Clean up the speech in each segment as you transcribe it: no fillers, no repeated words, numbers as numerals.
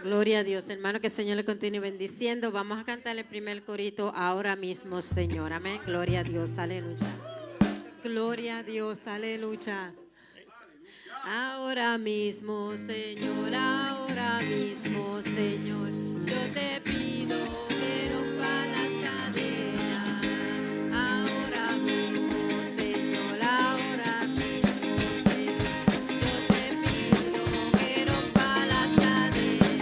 Gloria a Dios, hermano, que el Señor le continúe bendiciendo. Vamos a cantar el primer corito ahora mismo, Señor. Amén. Gloria a Dios, aleluya. Gloria a Dios, aleluya. Ahora mismo, Señor, ahora mismo, Señor, yo te pido que rompa las cadenas. Ahora mismo, Señor, ahora mismo, Señor, yo te pido que rompa las cadenas.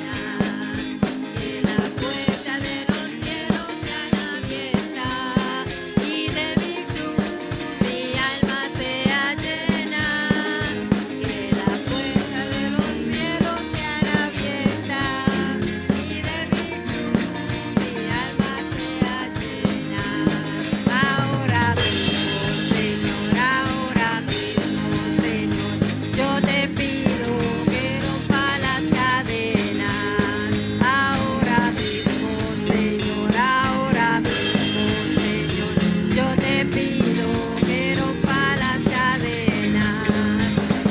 Que las puertas de los cielos sean abiertas y de virtud mi alma sea llena. Que las puertas de los cielos sean abiertas y de virtud mi alma sea llena. Ahora mismo, Señor, ahora mismo, Señor, yo te pido que rompa las cadenas. Ahora mismo, Señor, ahora mismo, Señor, yo te pido que rompa las cadenas.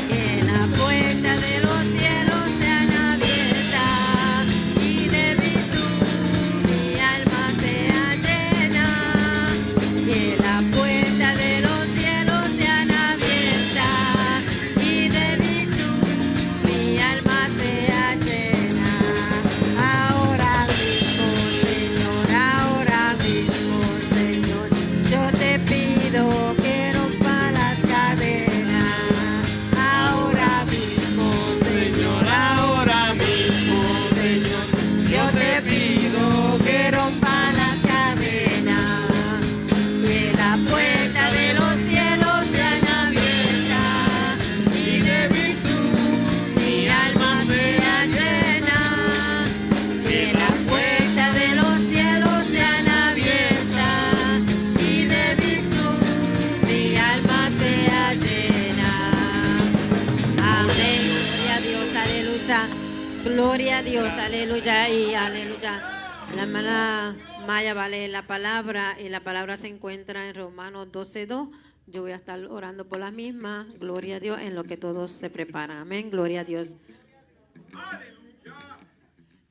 Que la puerta de los cielos sean abiertas y de virtud mi alma sea llena. Que la puerta de los cielos sean abiertas y de virtud mi alma sea llena. Ahora mismo, Señor, ahora mismo, Señor, yo te pido que rompa las cadenas. Ahora mismo, Señor, ahora mismo, Señor, yo te pido que rompa las cadenas. Que la puerta de los cielos sean abiertas y de virtud mi alma sea llena. Que la puerta de los cielos sean abiertas y de virtud mi alma sea llena. Amén. Gloria a Dios, aleluya. Gloria a Dios, aleluya y aleluya. La hermana Maya va a leer la palabra y la palabra se encuentra en Romanos 12:2. Yo voy a estar orando por la misma. Gloria a Dios en lo que todos se preparan. Amén. Gloria a Dios.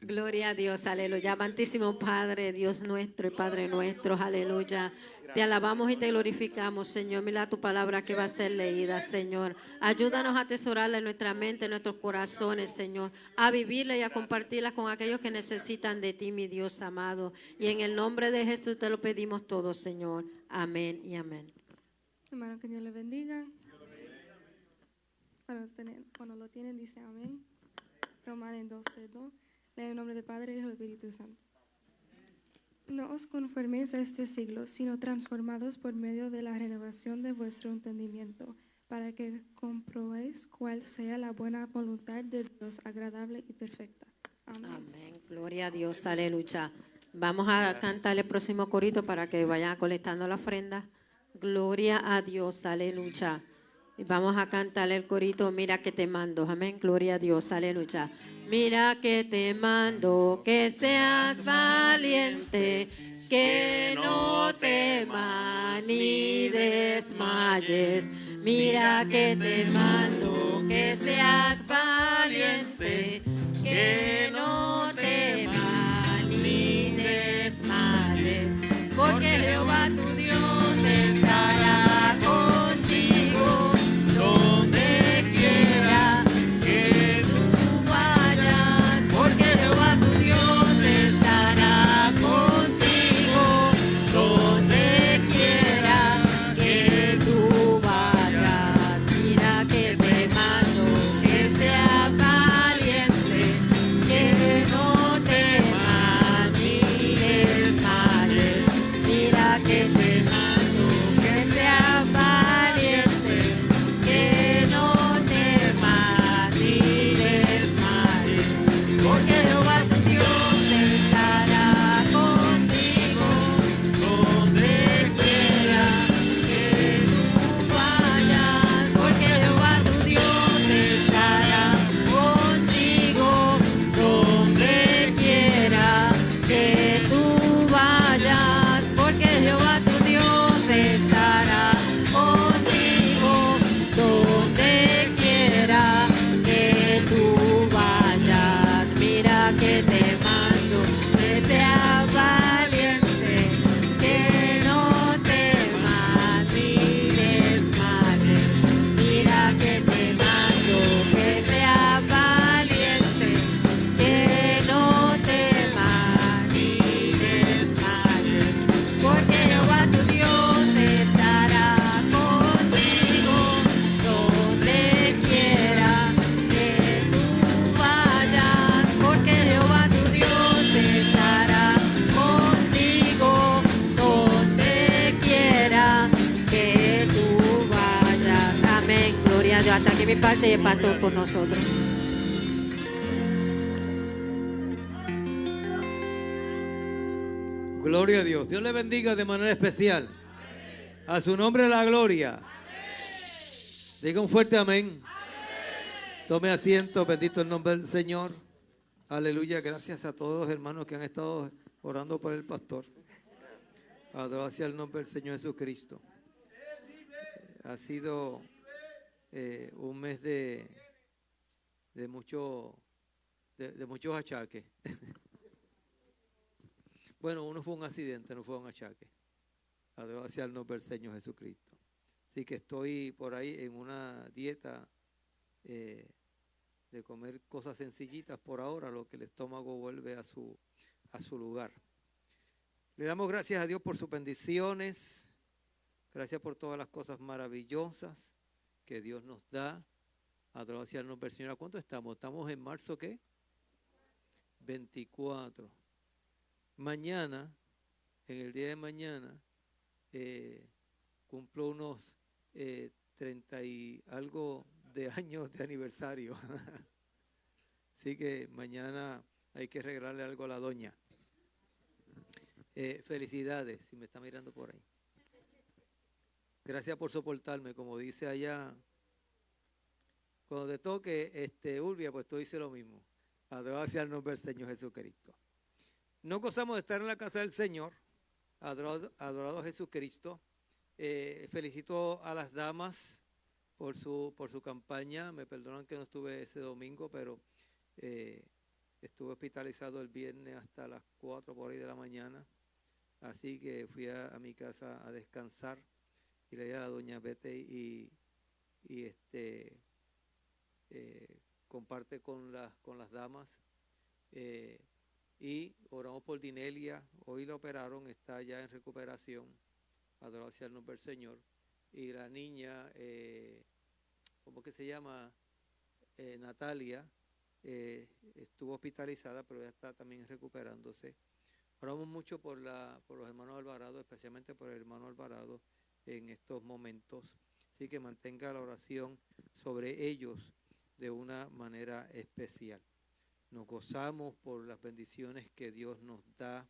Gloria a Dios, aleluya. Amantísimo Padre, Dios nuestro y Padre nuestro, aleluya. Te alabamos y te glorificamos, Señor. Mira tu palabra que va a ser leída, Señor. Ayúdanos a atesorarla en nuestra mente, en nuestros corazones, Señor. A vivirla y a compartirla con aquellos que necesitan de ti, mi Dios amado. Y en el nombre de Jesús te lo pedimos todo, Señor. Amén y amén. Hermano, que Dios le bendiga. Cuando lo tienen, dice amén. Romanos 12:2. Lee en el nombre del Padre y del Espíritu Santo. No os conforméis a este siglo, sino transformados por medio de la renovación de vuestro entendimiento, para que comprobéis cuál sea la buena voluntad de Dios, agradable y perfecta. Amén. Amén. Gloria a Dios, aleluya. Vamos a cantar el próximo corito para que vayan colectando la ofrenda. Gloria a Dios, aleluya. Y vamos a cantar el corito, mira que te mando. Amén, gloria a Dios, aleluya. Mira que te mando, que seas valiente, que no temas ni desmayes. Mira que te mando, que seas valiente, que no temas ni desmayes. Porque Jehová tu Dios estará contigo donde quiera que tú vayas. Porque Jehová tu Dios estará contigo donde quiera que tú vayas. Mira que te mando que seas valiente, que no te De mi parte y el pastor por nosotros. Gloria a Dios. Dios le bendiga de manera especial. A su nombre la gloria. Diga un fuerte amén. Tome asiento, bendito el nombre del Señor. Aleluya, gracias a todos los hermanos que han estado orando por el pastor. Adorado sea el nombre del Señor Jesucristo. Ha sido un mes de muchos achaques. Bueno, uno fue un accidente, no fue un achaque. Adorado sea el nombre del Señor Jesucristo. Así que estoy por ahí en una dieta de comer cosas sencillitas por ahora, lo que el estómago vuelve a su lugar. Le damos gracias a Dios por sus bendiciones. Gracias por todas las cosas maravillosas que Dios nos da. Adorado sea el nombre del Señor. ¿A cuánto estamos? Estamos en marzo, ¿qué? 24. Mañana, en el día de mañana, cumplo unos 30 y algo de años de aniversario. Así que mañana hay que regalarle algo a la doña. Felicidades, si me está mirando por ahí. Gracias por soportarme, como dice allá. Cuando te toque Urbia, pues tú dices lo mismo. Adorado sea el nombre del Señor Jesucristo. No gozamos de estar en la casa del Señor. Adorado Jesucristo. Felicito a las damas por su campaña. Me perdonan que no estuve ese domingo, pero estuve hospitalizado el viernes hasta las 4 por ahí de la mañana. Así que fui a mi casa a descansar y le dije a la doña vete y comparte con las damas. Y oramos por Dinelia. Hoy la operaron, está ya en recuperación. Adorado sea el nombre del Señor. Y la niña, ¿cómo que se llama? Natalia, estuvo hospitalizada, pero ya está también recuperándose. Oramos mucho por los hermanos Alvarado, especialmente por el hermano Alvarado en estos momentos. Así que mantenga la oración sobre ellos de una manera especial. Nos gozamos por las bendiciones que Dios nos da.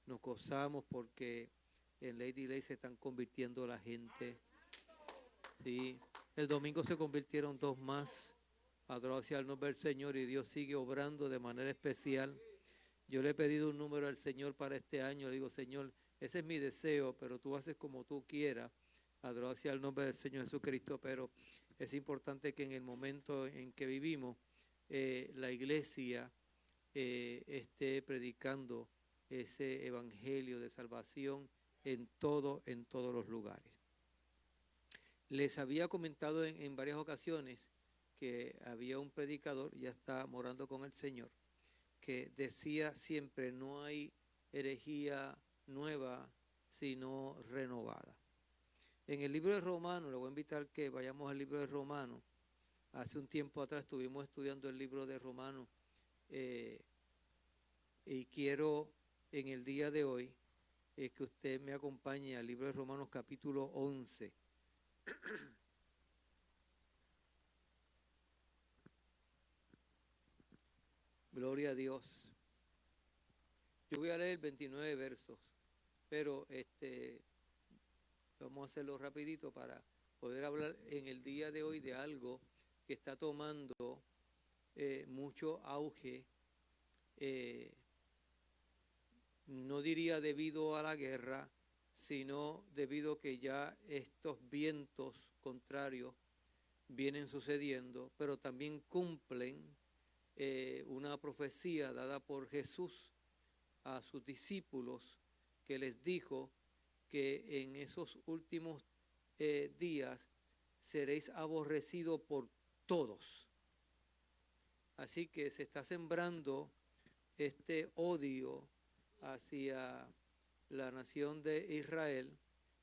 Nos gozamos porque en Lady Lake se están convirtiendo la gente. Sí, el domingo se convirtieron 2 más. Adorado sea el nombre del Señor y Dios sigue obrando de manera especial. Yo le he pedido un número al Señor para este año. Le digo, Señor, ese es mi deseo, pero tú haces como tú quieras. Adorado sea el nombre del Señor Jesucristo, pero es importante que en el momento en que vivimos, la iglesia esté predicando ese evangelio de salvación en todos los lugares. Les había comentado en varias ocasiones que había un predicador, ya está morando con el Señor, que decía siempre, no hay herejía nueva, sino renovada. En el libro de Romanos, le voy a invitar que vayamos al libro de Romanos. Hace un tiempo atrás estuvimos estudiando el libro de Romanos y quiero en el día de hoy que usted me acompañe al libro de Romanos capítulo 11. Gloria a Dios. Yo voy a leer 29 versos, pero vamos a hacerlo rapidito para poder hablar en el día de hoy de algo que está tomando mucho auge, no diría debido a la guerra, sino debido a que ya estos vientos contrarios vienen sucediendo, pero también cumplen una profecía dada por Jesús a sus discípulos, que les dijo que en esos últimos días seréis aborrecidos por todos. Así que se está sembrando este odio hacia la nación de Israel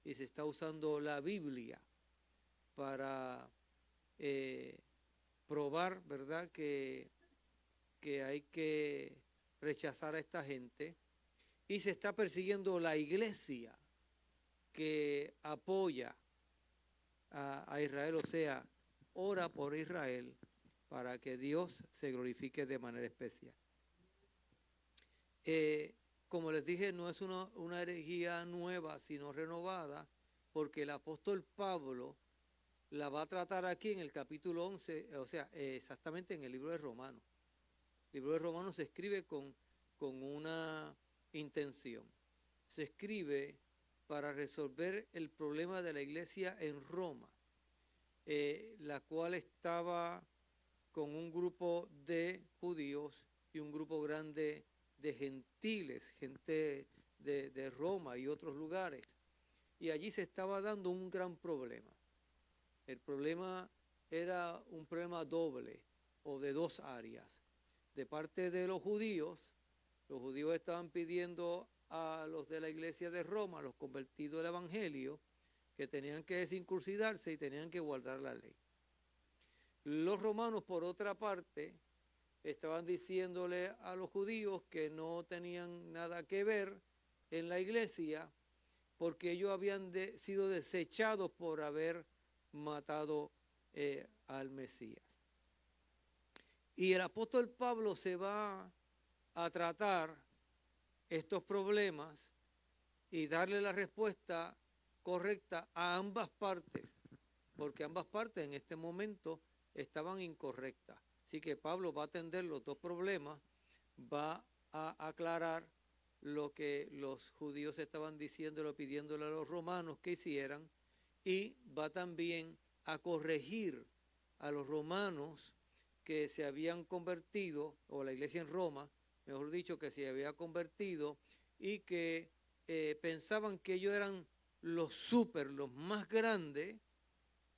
y se está usando la Biblia para probar, ¿verdad?, que hay que rechazar a esta gente, y se está persiguiendo la iglesia que apoya a Israel, o sea, ora por Israel para que Dios se glorifique de manera especial. Como les dije, no es una herejía nueva, sino renovada, porque el apóstol Pablo la va a tratar aquí en el capítulo 11, o sea, exactamente en el libro de Romanos. El libro de Romanos se escribe con una intención. Se escribe para resolver el problema de la iglesia en Roma, la cual estaba con un grupo de judíos y un grupo grande de gentiles, gente de Roma y otros lugares. Y allí se estaba dando un gran problema. El problema era un problema doble o de dos áreas. De parte de los judíos estaban pidiendo a los de la iglesia de Roma, los convertidos al evangelio, que tenían que desincircuncidarse y tenían que guardar la ley. Los romanos, por otra parte, estaban diciéndole a los judíos que no tenían nada que ver en la iglesia porque ellos habían sido desechados por haber matado al Mesías. Y el apóstol Pablo se va a tratar estos problemas y darle la respuesta correcta a ambas partes, porque ambas partes en este momento estaban incorrectas. Así que Pablo va a atender los dos problemas, va a aclarar lo que los judíos estaban diciéndole, pidiéndole a los romanos que hicieran, y va también a corregir a los romanos que se habían convertido, o la iglesia en Roma, mejor dicho, que se había convertido y que pensaban que ellos eran los más grandes,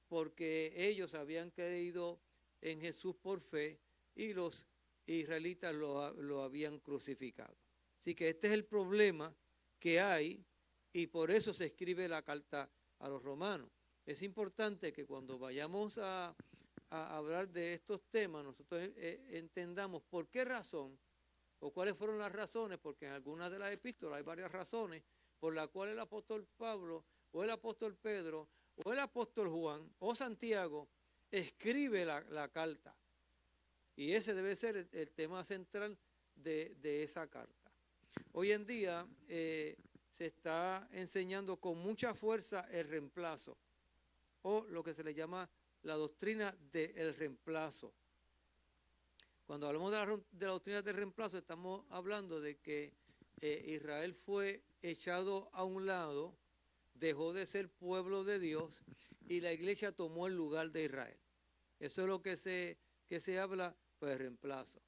porque ellos habían creído en Jesús por fe y los israelitas lo habían crucificado. Así que este es el problema que hay y por eso se escribe la carta a los romanos. Es importante que cuando vayamos a hablar de estos temas nosotros entendamos por qué razón o cuáles fueron las razones, porque en algunas de las epístolas hay varias razones por las cuales el apóstol Pablo o el apóstol Pedro o el apóstol Juan o Santiago escribe la carta. Y ese debe ser el tema central de esa carta. Hoy en día se está enseñando con mucha fuerza el reemplazo, o lo que se le llama la doctrina del reemplazo. Cuando hablamos de la doctrina del reemplazo, estamos hablando de que Israel fue echado a un lado, dejó de ser pueblo de Dios y la iglesia tomó el lugar de Israel. Eso es lo que se habla, pues, de reemplazo.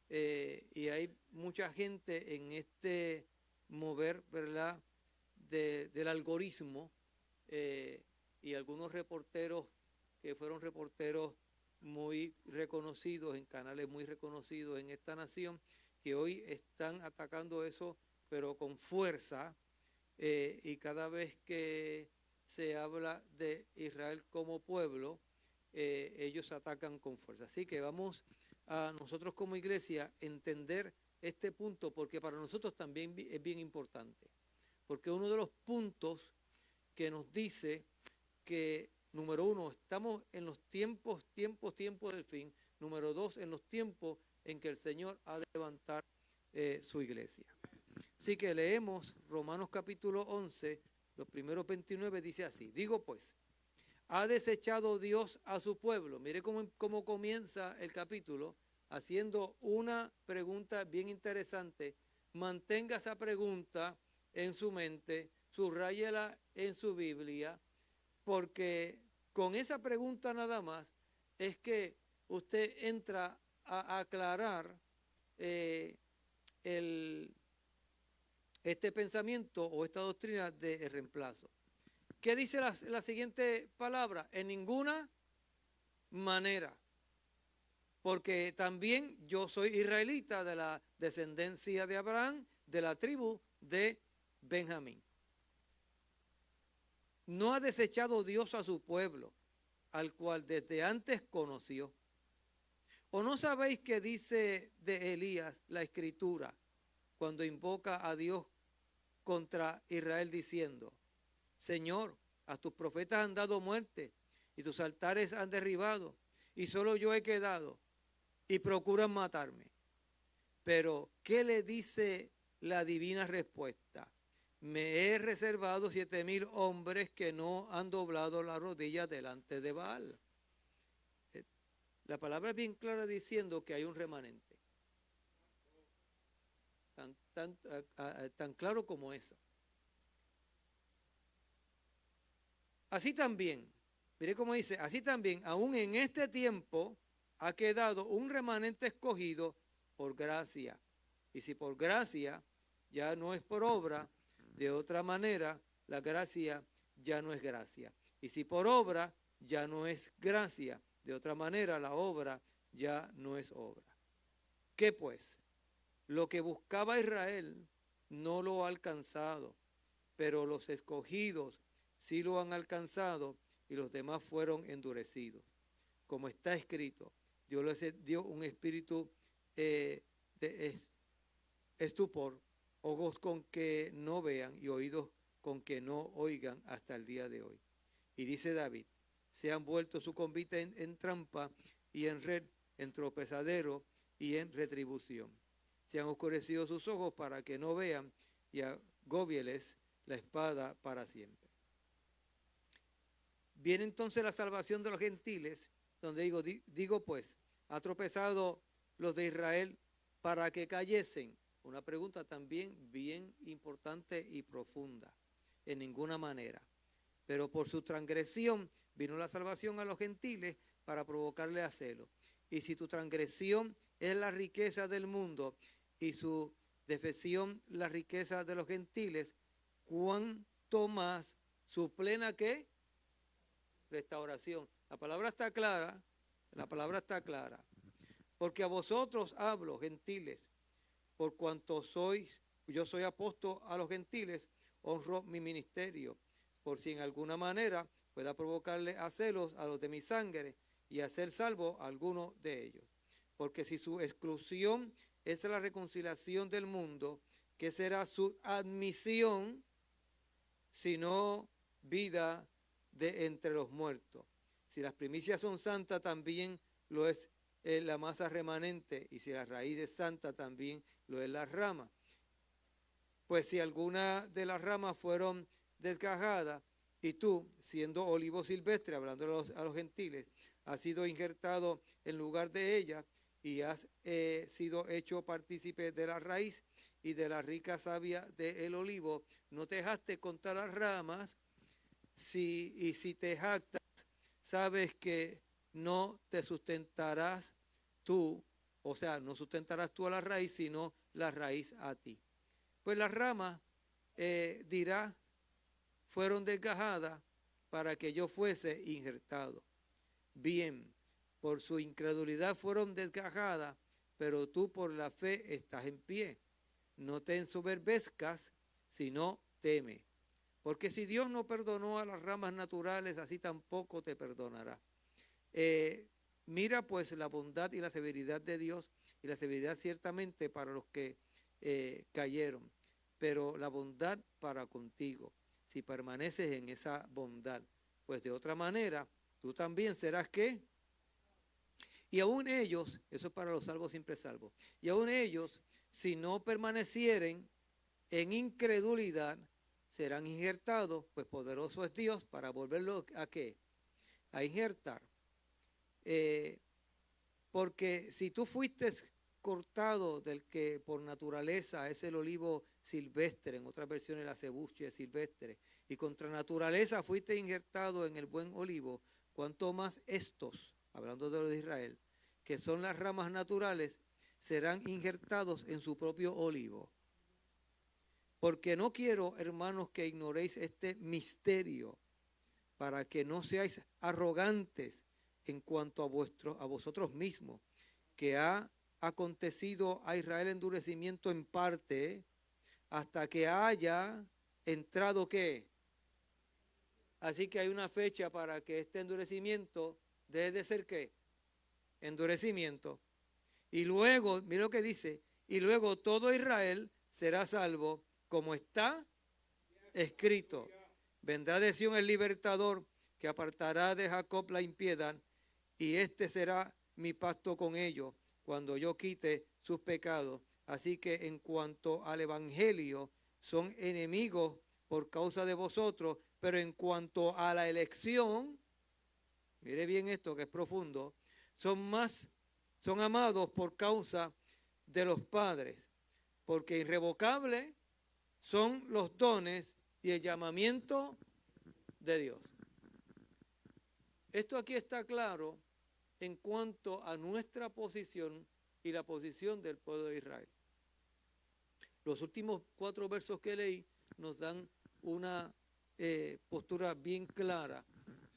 Y hay mucha gente en este mover, ¿verdad?, del algoritmo, y algunos reporteros que fueron reporteros muy reconocidos en canales muy reconocidos en esta nación, que hoy están atacando eso, pero con fuerza, y cada vez que se habla de Israel como pueblo, ellos atacan con fuerza. Así que vamos a nosotros como iglesia entender este punto, porque para nosotros también es bien importante, porque uno de los puntos que nos dice que, número uno, estamos en los tiempos del fin. Número dos, en los tiempos en que el Señor ha de levantar su iglesia. Así que leemos Romanos capítulo 11, los primeros 29, dice así: digo pues, ¿ha desechado Dios a su pueblo? Mire cómo comienza el capítulo, haciendo una pregunta bien interesante. Mantenga esa pregunta en su mente, subráyela en su Biblia, porque con esa pregunta nada más es que usted entra a aclarar este pensamiento o esta doctrina de reemplazo. ¿Qué dice la siguiente palabra? En ninguna manera, porque también yo soy israelita, de la descendencia de Abraham, de la tribu de Benjamín. No ha desechado Dios a su pueblo, al cual desde antes conoció. ¿O no sabéis qué dice de Elías la Escritura cuando invoca a Dios contra Israel diciendo: Señor, a tus profetas han dado muerte y tus altares han derribado, y solo yo he quedado y procuran matarme. Pero, ¿qué le dice la divina respuesta? Me he reservado 7,000 hombres que no han doblado la rodilla delante de Baal. La palabra es bien clara diciendo que hay un remanente. Tan claro como eso. Así también, mire cómo dice, así también, aún en este tiempo ha quedado un remanente escogido por gracia. Y si por gracia ya no es por obra, de otra manera la gracia ya no es gracia. Y si por obra ya no es gracia, de otra manera la obra ya no es obra. ¿Qué pues? Lo que buscaba Israel no lo ha alcanzado, pero los escogidos sí lo han alcanzado y los demás fueron endurecidos. Como está escrito, Dios les dio un espíritu de estupor, ojos con que no vean y oídos con que no oigan hasta el día de hoy. Y dice David, se han vuelto su convite en trampa y en red, en tropezadero y en retribución. Se han oscurecido sus ojos para que no vean y agóbieles la espada para siempre. Viene entonces la salvación de los gentiles, donde digo pues, ha tropezado los de Israel para que cayesen. Una pregunta también bien importante y profunda. En ninguna manera. Pero por su transgresión vino la salvación a los gentiles para provocarle a celo. Y si tu transgresión es la riqueza del mundo y su defección la riqueza de los gentiles, ¿cuánto más su plena qué? Restauración. La palabra está clara. La palabra está clara. Porque a vosotros hablo, gentiles, por cuanto yo soy apóstol a los gentiles, honro mi ministerio, por si en alguna manera pueda provocarle a celos a los de mi sangre y hacer salvo a alguno de ellos. Porque si su exclusión es la reconciliación del mundo, ¿qué será su admisión sino vida de entre los muertos? Si las primicias son santas, también lo es la masa remanente, y si la raíz es santa, también lo es la rama. Pues si alguna de las ramas fueron desgajadas, y tú, siendo olivo silvestre, hablando a los gentiles, has sido injertado en lugar de ella, y has sido hecho partícipe de la raíz y de la rica savia del olivo, no te jactes contra las ramas, y si te jactas, sabes que no te sustentarás tú, o sea, no sustentarás tú a la raíz, sino la raíz a ti. Pues las ramas, dirá, fueron desgajadas para que yo fuese injertado. Bien, por su incredulidad fueron desgajadas, pero tú por la fe estás en pie. No te ensoberbezcas, sino teme. Porque si Dios no perdonó a las ramas naturales, así tampoco te perdonará. Mira pues la bondad y la severidad de Dios, y la severidad ciertamente para los que cayeron, pero la bondad para contigo, si permaneces en esa bondad, pues de otra manera tú también serás ¿qué? Y aún ellos, eso es para los salvos siempre salvos, y aún ellos, si no permanecieren en incredulidad, serán injertados, pues poderoso es Dios para volverlo a ¿qué? A injertar. Porque si tú fuiste cortado del que por naturaleza es el olivo silvestre, en otras versiones la cebuche silvestre, y contra naturaleza fuiste injertado en el buen olivo, cuanto más estos, hablando de los de Israel, que son las ramas naturales, serán injertados en su propio olivo. Porque no quiero, hermanos, que ignoréis este misterio, para que no seáis arrogantes en cuanto a vosotros mismos, que ha acontecido a Israel endurecimiento en parte, hasta que haya entrado ¿qué? Así que hay una fecha para que este endurecimiento debe de ser ¿qué? Endurecimiento. Y luego, mira lo que dice, y luego todo Israel será salvo, como está escrito. Vendrá de Sión el libertador, que apartará de Jacob la impiedad, y este será mi pacto con ellos cuando yo quite sus pecados. Así que en cuanto al evangelio, son enemigos por causa de vosotros, pero en cuanto a la elección, mire bien esto que es profundo, son amados por causa de los padres, porque irrevocables son los dones y el llamamiento de Dios. Esto aquí está claro en cuanto a nuestra posición y la posición del pueblo de Israel. Los últimos 4 versos que leí nos dan una postura bien clara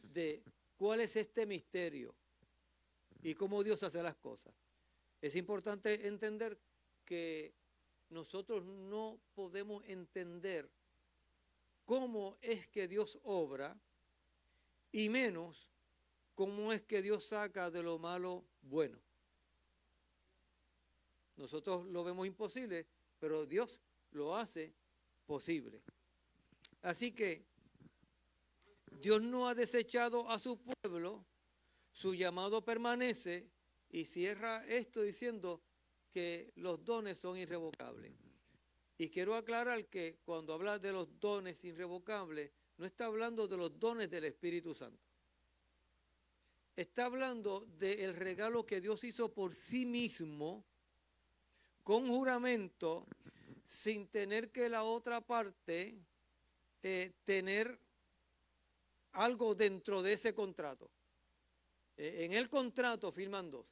de cuál es este misterio y cómo Dios hace las cosas. Es importante entender que nosotros no podemos entender cómo es que Dios obra y menos cómo es que Dios saca de lo malo bueno. Nosotros lo vemos imposible, pero Dios lo hace posible. Así que Dios no ha desechado a su pueblo, su llamado permanece, y cierra esto diciendo que los dones son irrevocables. Y quiero aclarar que cuando habla de los dones irrevocables, no está hablando de los dones del Espíritu Santo. Está hablando del regalo que Dios hizo por sí mismo, con juramento, sin tener que la otra parte tener algo dentro de ese contrato. En el contrato firman 2.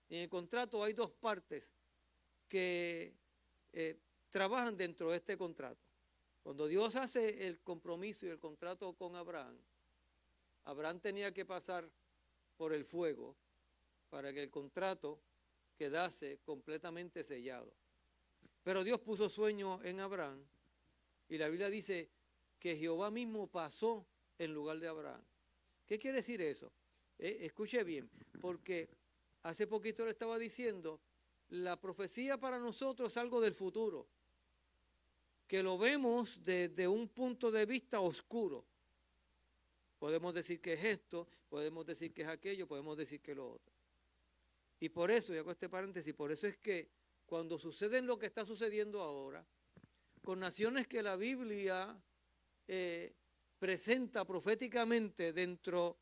En el contrato hay 2 partes que trabajan dentro de este contrato. Cuando Dios hace el compromiso y el contrato con Abraham, Abraham tenía que pasar por el fuego para que el contrato quedase completamente sellado. Pero Dios puso sueño en Abraham y la Biblia dice que Jehová mismo pasó en lugar de Abraham. ¿Qué quiere decir eso? Escuche bien, porque hace poquito le estaba diciendo, la profecía para nosotros es algo del futuro, que lo vemos desde un punto de vista oscuro. Podemos decir que es esto, podemos decir que es aquello, podemos decir que es lo otro. Y por eso, y hago este paréntesis, por eso es que cuando sucede lo que está sucediendo ahora, con naciones que la Biblia presenta proféticamente dentro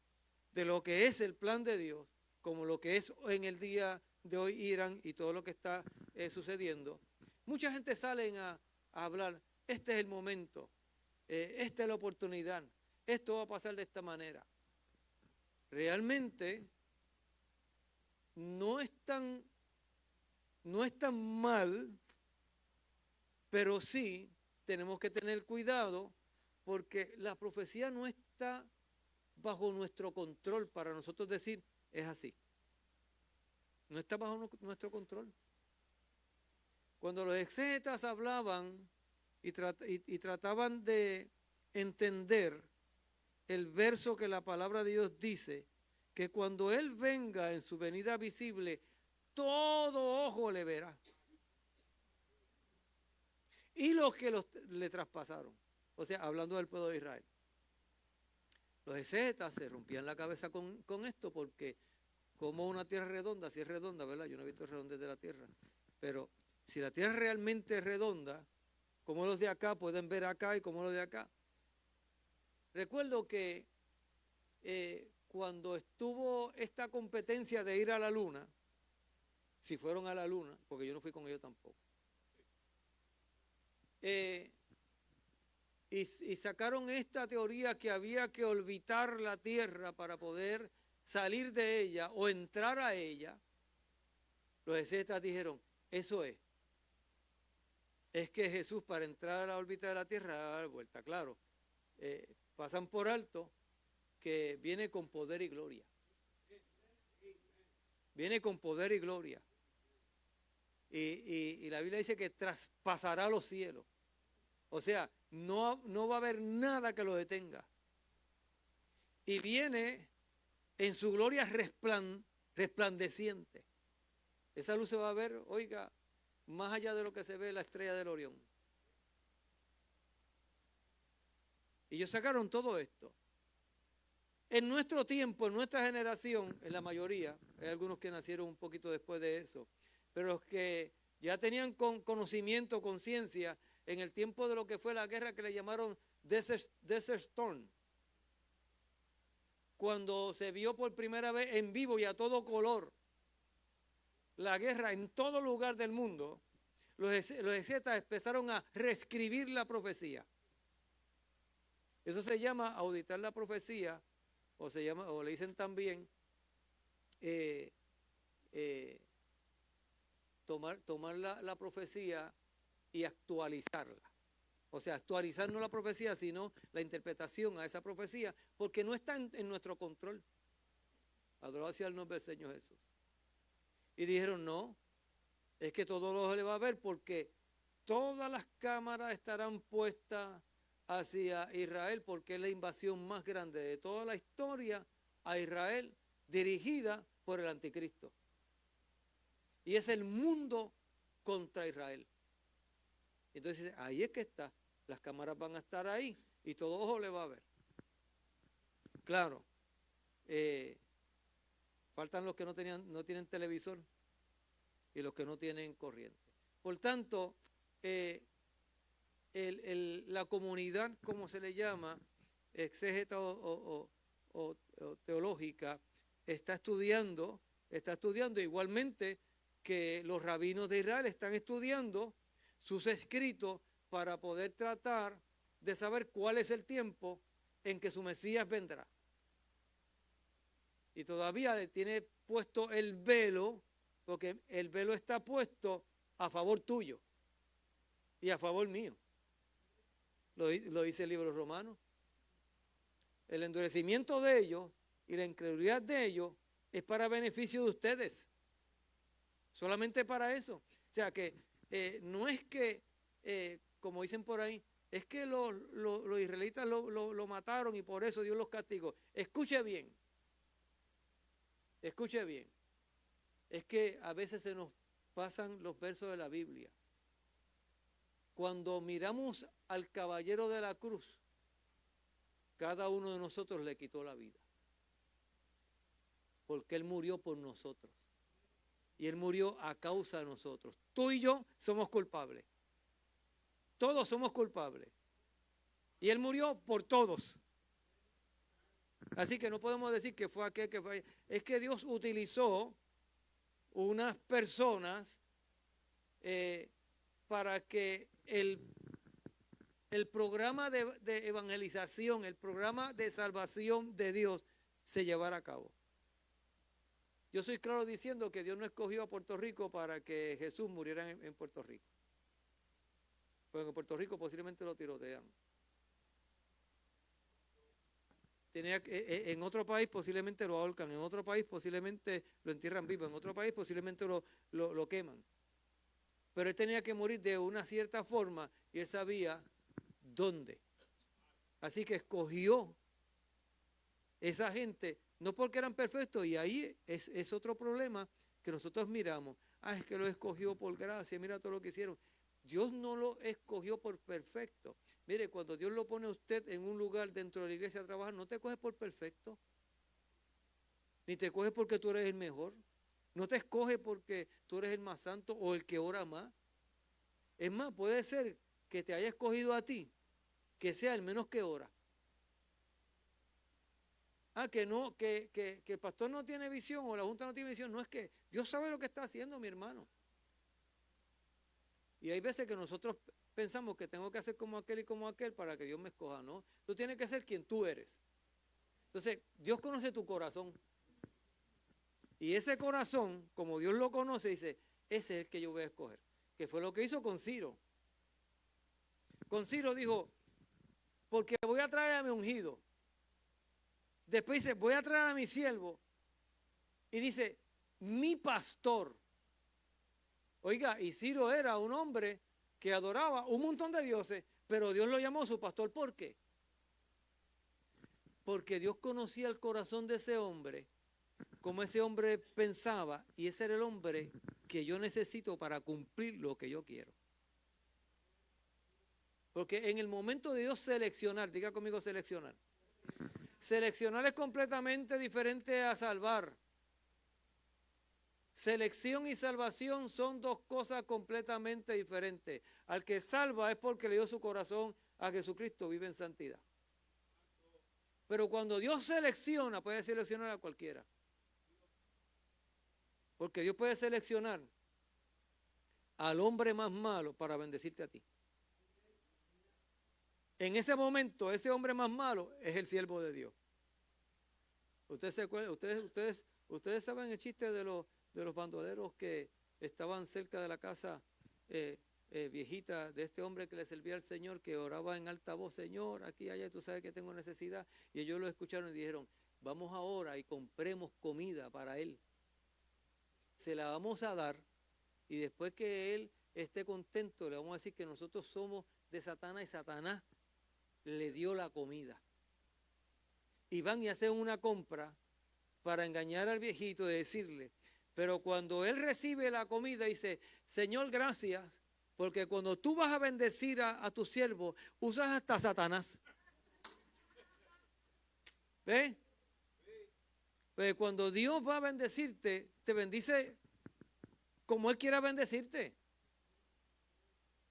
de lo que es el plan de Dios, como lo que es en el día de hoy Irán y todo lo que está sucediendo, mucha gente sale a hablar, este es el momento, esta es la oportunidad, esto va a pasar de esta manera. Realmente no es tan mal, pero sí tenemos que tener cuidado porque la profecía no está bajo nuestro control para nosotros decir, es así. No está bajo nuestro control. Cuando los exegetas hablaban y trataban de entender el verso que la palabra de Dios dice, que cuando Él venga en su venida visible, todo ojo le verá. Y los que le traspasaron, o sea, hablando del pueblo de Israel. Los exegetas se rompían la cabeza con esto porque como una tierra redonda, si es redonda, ¿verdad? Yo no he visto redondez de la tierra, pero si la tierra realmente es redonda, como los de acá pueden ver acá y como los de acá. Recuerdo que cuando estuvo esta competencia de ir a la luna, si fueron a la luna, porque yo no fui con ellos tampoco, y sacaron esta teoría que había que orbitar la Tierra para poder salir de ella o entrar a ella, los exegetas dijeron, eso es que Jesús para entrar a la órbita de la Tierra da dar vuelta, claro, pasan por alto que viene con poder y gloria. Viene con poder y gloria. Y la Biblia dice que traspasará los cielos. O sea, no va a haber nada que lo detenga. Y viene en su gloria resplandeciente. Esa luz se va a ver, oiga, más allá de lo que se ve la estrella del Orión. Y ellos sacaron todo esto. En nuestro tiempo, en nuestra generación, en la mayoría, hay algunos que nacieron un poquito después de eso, pero los que ya tenían conocimiento, conciencia, en el tiempo de lo que fue la guerra que le llamaron Desert Storm, cuando se vio por primera vez en vivo y a todo color la guerra en todo lugar del mundo, los exegetas empezaron a reescribir la profecía. Eso se llama auditar la profecía, o le dicen también tomar la profecía y actualizarla. O sea, actualizar no la profecía, sino la interpretación a esa profecía, porque no está en nuestro control. Adorado sea el nombre del Señor Jesús. Y dijeron, no, es que todo lo le va a ver porque todas las cámaras estarán puestas hacia Israel, porque es la invasión más grande de toda la historia a Israel, dirigida por el anticristo. Y es el mundo contra Israel. Entonces, ahí es que está. Las cámaras van a estar ahí y todo ojo le va a ver. Claro, faltan los que no tienen televisor y los que no tienen corriente. Por tanto, la comunidad, como se le llama, exégeta o teológica, está estudiando igualmente que los rabinos de Israel están estudiando sus escritos para poder tratar de saber cuál es el tiempo en que su Mesías vendrá. Y todavía tiene puesto el velo, porque el velo está puesto a favor tuyo y a favor mío. Lo dice el libro romano. El endurecimiento de ellos y la incredulidad de ellos es para beneficio de ustedes. Solamente para eso. O sea que no es que, como dicen por ahí, es que los israelitas lo mataron y por eso Dios los castigó. Escuche bien. Escuche bien. Es que a veces se nos pasan los versos de la Biblia. Cuando miramos al caballero de la cruz, cada uno de nosotros le quitó la vida. Porque Él murió por nosotros. Y Él murió a causa de nosotros. Tú y yo somos culpables. Todos somos culpables. Y Él murió por todos. Así que no podemos decir que fue aquel que fue. Es que Dios utilizó unas personas para que el programa de evangelización, el programa de salvación de Dios se llevara a cabo. Yo soy claro diciendo que Dios no escogió a Puerto Rico para que Jesús muriera en Puerto Rico. Pues en Puerto Rico posiblemente lo tirotean. En otro país posiblemente lo ahorcan, en otro país posiblemente lo entierran vivo, en otro país posiblemente lo queman. Pero Él tenía que morir de una cierta forma y Él sabía dónde. Así que escogió esa gente, no porque eran perfectos, y ahí es otro problema que nosotros miramos. Es que lo escogió por gracia, mira todo lo que hicieron. Dios no lo escogió por perfecto. Mire, cuando Dios lo pone a usted en un lugar dentro de la iglesia a trabajar, no te coge por perfecto, ni te coge porque tú eres el mejor, no te escoge porque tú eres el más santo o el que ora más. Es más, puede ser que te haya escogido a ti, que sea el menos que ora. Que el pastor no tiene visión o la junta no tiene visión. No, es que Dios sabe lo que está haciendo, mi hermano. Y hay veces que nosotros pensamos que tengo que hacer como aquel y como aquel para que Dios me escoja, ¿no? Tú tienes que ser quien tú eres. Entonces, Dios conoce tu corazón. Y ese corazón, como Dios lo conoce, dice, ese es el que yo voy a escoger. Que fue lo que hizo con Ciro. Con Ciro dijo, porque voy a traer a mi ungido. Después dice, voy a traer a mi siervo. Y dice, mi pastor. Oiga, y Ciro era un hombre que adoraba un montón de dioses, pero Dios lo llamó su pastor. ¿Por qué? Porque Dios conocía el corazón de ese hombre, cómo ese hombre pensaba, y ese era el hombre que yo necesito para cumplir lo que yo quiero. Porque en el momento de Dios seleccionar, diga conmigo seleccionar, Seleccionar es completamente diferente a salvar. Selección y salvación son dos cosas completamente diferentes. Al que salva es porque le dio su corazón a Jesucristo, vive en santidad. Pero cuando Dios selecciona, puede seleccionar a cualquiera. Porque Dios puede seleccionar al hombre más malo para bendecirte a ti. En ese momento, ese hombre más malo es el siervo de Dios. Ustedes se acuerdan, ustedes saben el chiste de los bandoleros que estaban cerca de la casa viejita de este hombre que le servía al Señor, que oraba en alta voz: Señor, aquí, allá, tú sabes que tengo necesidad. Y ellos lo escucharon y dijeron: vamos ahora y compremos comida para él. Se la vamos a dar y después que él esté contento, le vamos a decir que nosotros somos de Satanás y Satanás le dio la comida. Y van y hacen una compra para engañar al viejito y decirle, pero cuando él recibe la comida dice: Señor, gracias, porque cuando tú vas a bendecir a tu siervo, usas hasta Satanás. ¿Ves? Pues cuando Dios va a bendecirte, te bendice como Él quiera bendecirte.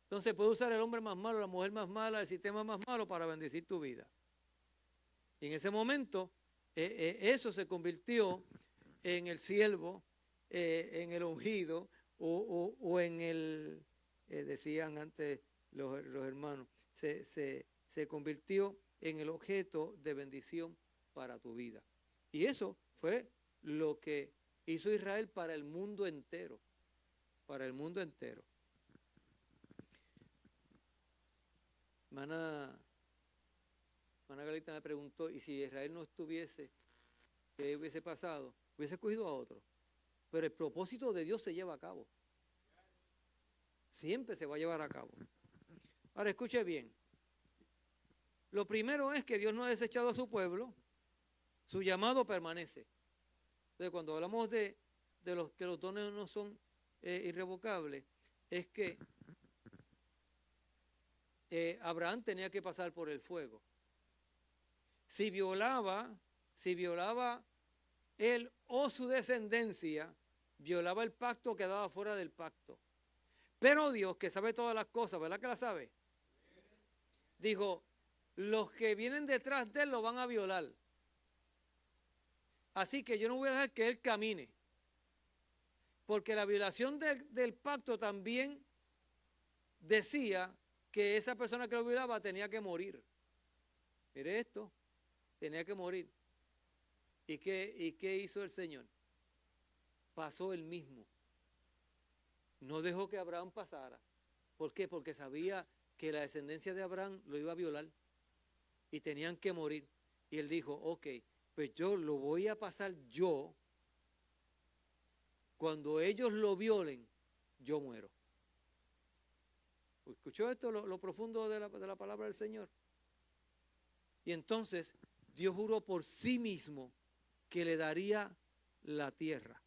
Entonces puede usar el hombre más malo, la mujer más mala, el sistema más malo para bendecir tu vida. Y en ese momento, eso se convirtió en el siervo, en el ungido, o en el, decían antes los hermanos, se convirtió en el objeto de bendición para tu vida. Y eso fue lo que hizo Israel para el mundo entero. Para el mundo entero. Hermana Galita me preguntó, ¿y si Israel no estuviese, qué hubiese pasado? Hubiese escogido a otro. Pero el propósito de Dios se lleva a cabo. Siempre se va a llevar a cabo. Ahora escuche bien. Lo primero es que Dios no ha desechado a su pueblo. Su llamado permanece. Entonces, cuando hablamos de los que los dones no son irrevocables, es que Abraham tenía que pasar por el fuego. Si violaba él o su descendencia, violaba el pacto, quedaba fuera del pacto. Pero Dios, que sabe todas las cosas, ¿verdad que la sabe? Dijo, los que vienen detrás de él lo van a violar. Así que yo no voy a dejar que él camine. Porque la violación del pacto también decía que esa persona que lo violaba tenía que morir. Mire esto, tenía que morir. ¿Y qué hizo el Señor? Pasó él mismo. No dejó que Abraham pasara. ¿Por qué? Porque sabía que la descendencia de Abraham lo iba a violar y tenían que morir. Y él dijo, ok, pues yo lo voy a pasar yo. Cuando ellos lo violen, yo muero. ¿Escuchó esto, lo profundo de la palabra del Señor? Y entonces Dios juró por sí mismo que le daría la tierra.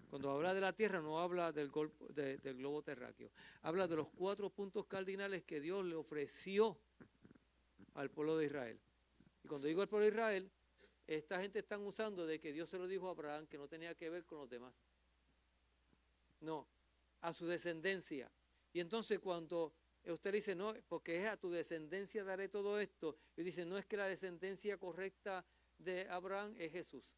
Cuando habla de la tierra no habla del globo terráqueo. Habla de los 4 puntos cardinales que Dios le ofreció al pueblo de Israel. Y cuando digo al pueblo de Israel, esta gente están usando de que Dios se lo dijo a Abraham, que no tenía que ver con los demás. No, a su descendencia. Y entonces cuando usted le dice, no, porque es a tu descendencia daré todo esto, y dice, no, es que la descendencia correcta de Abraham es Jesús.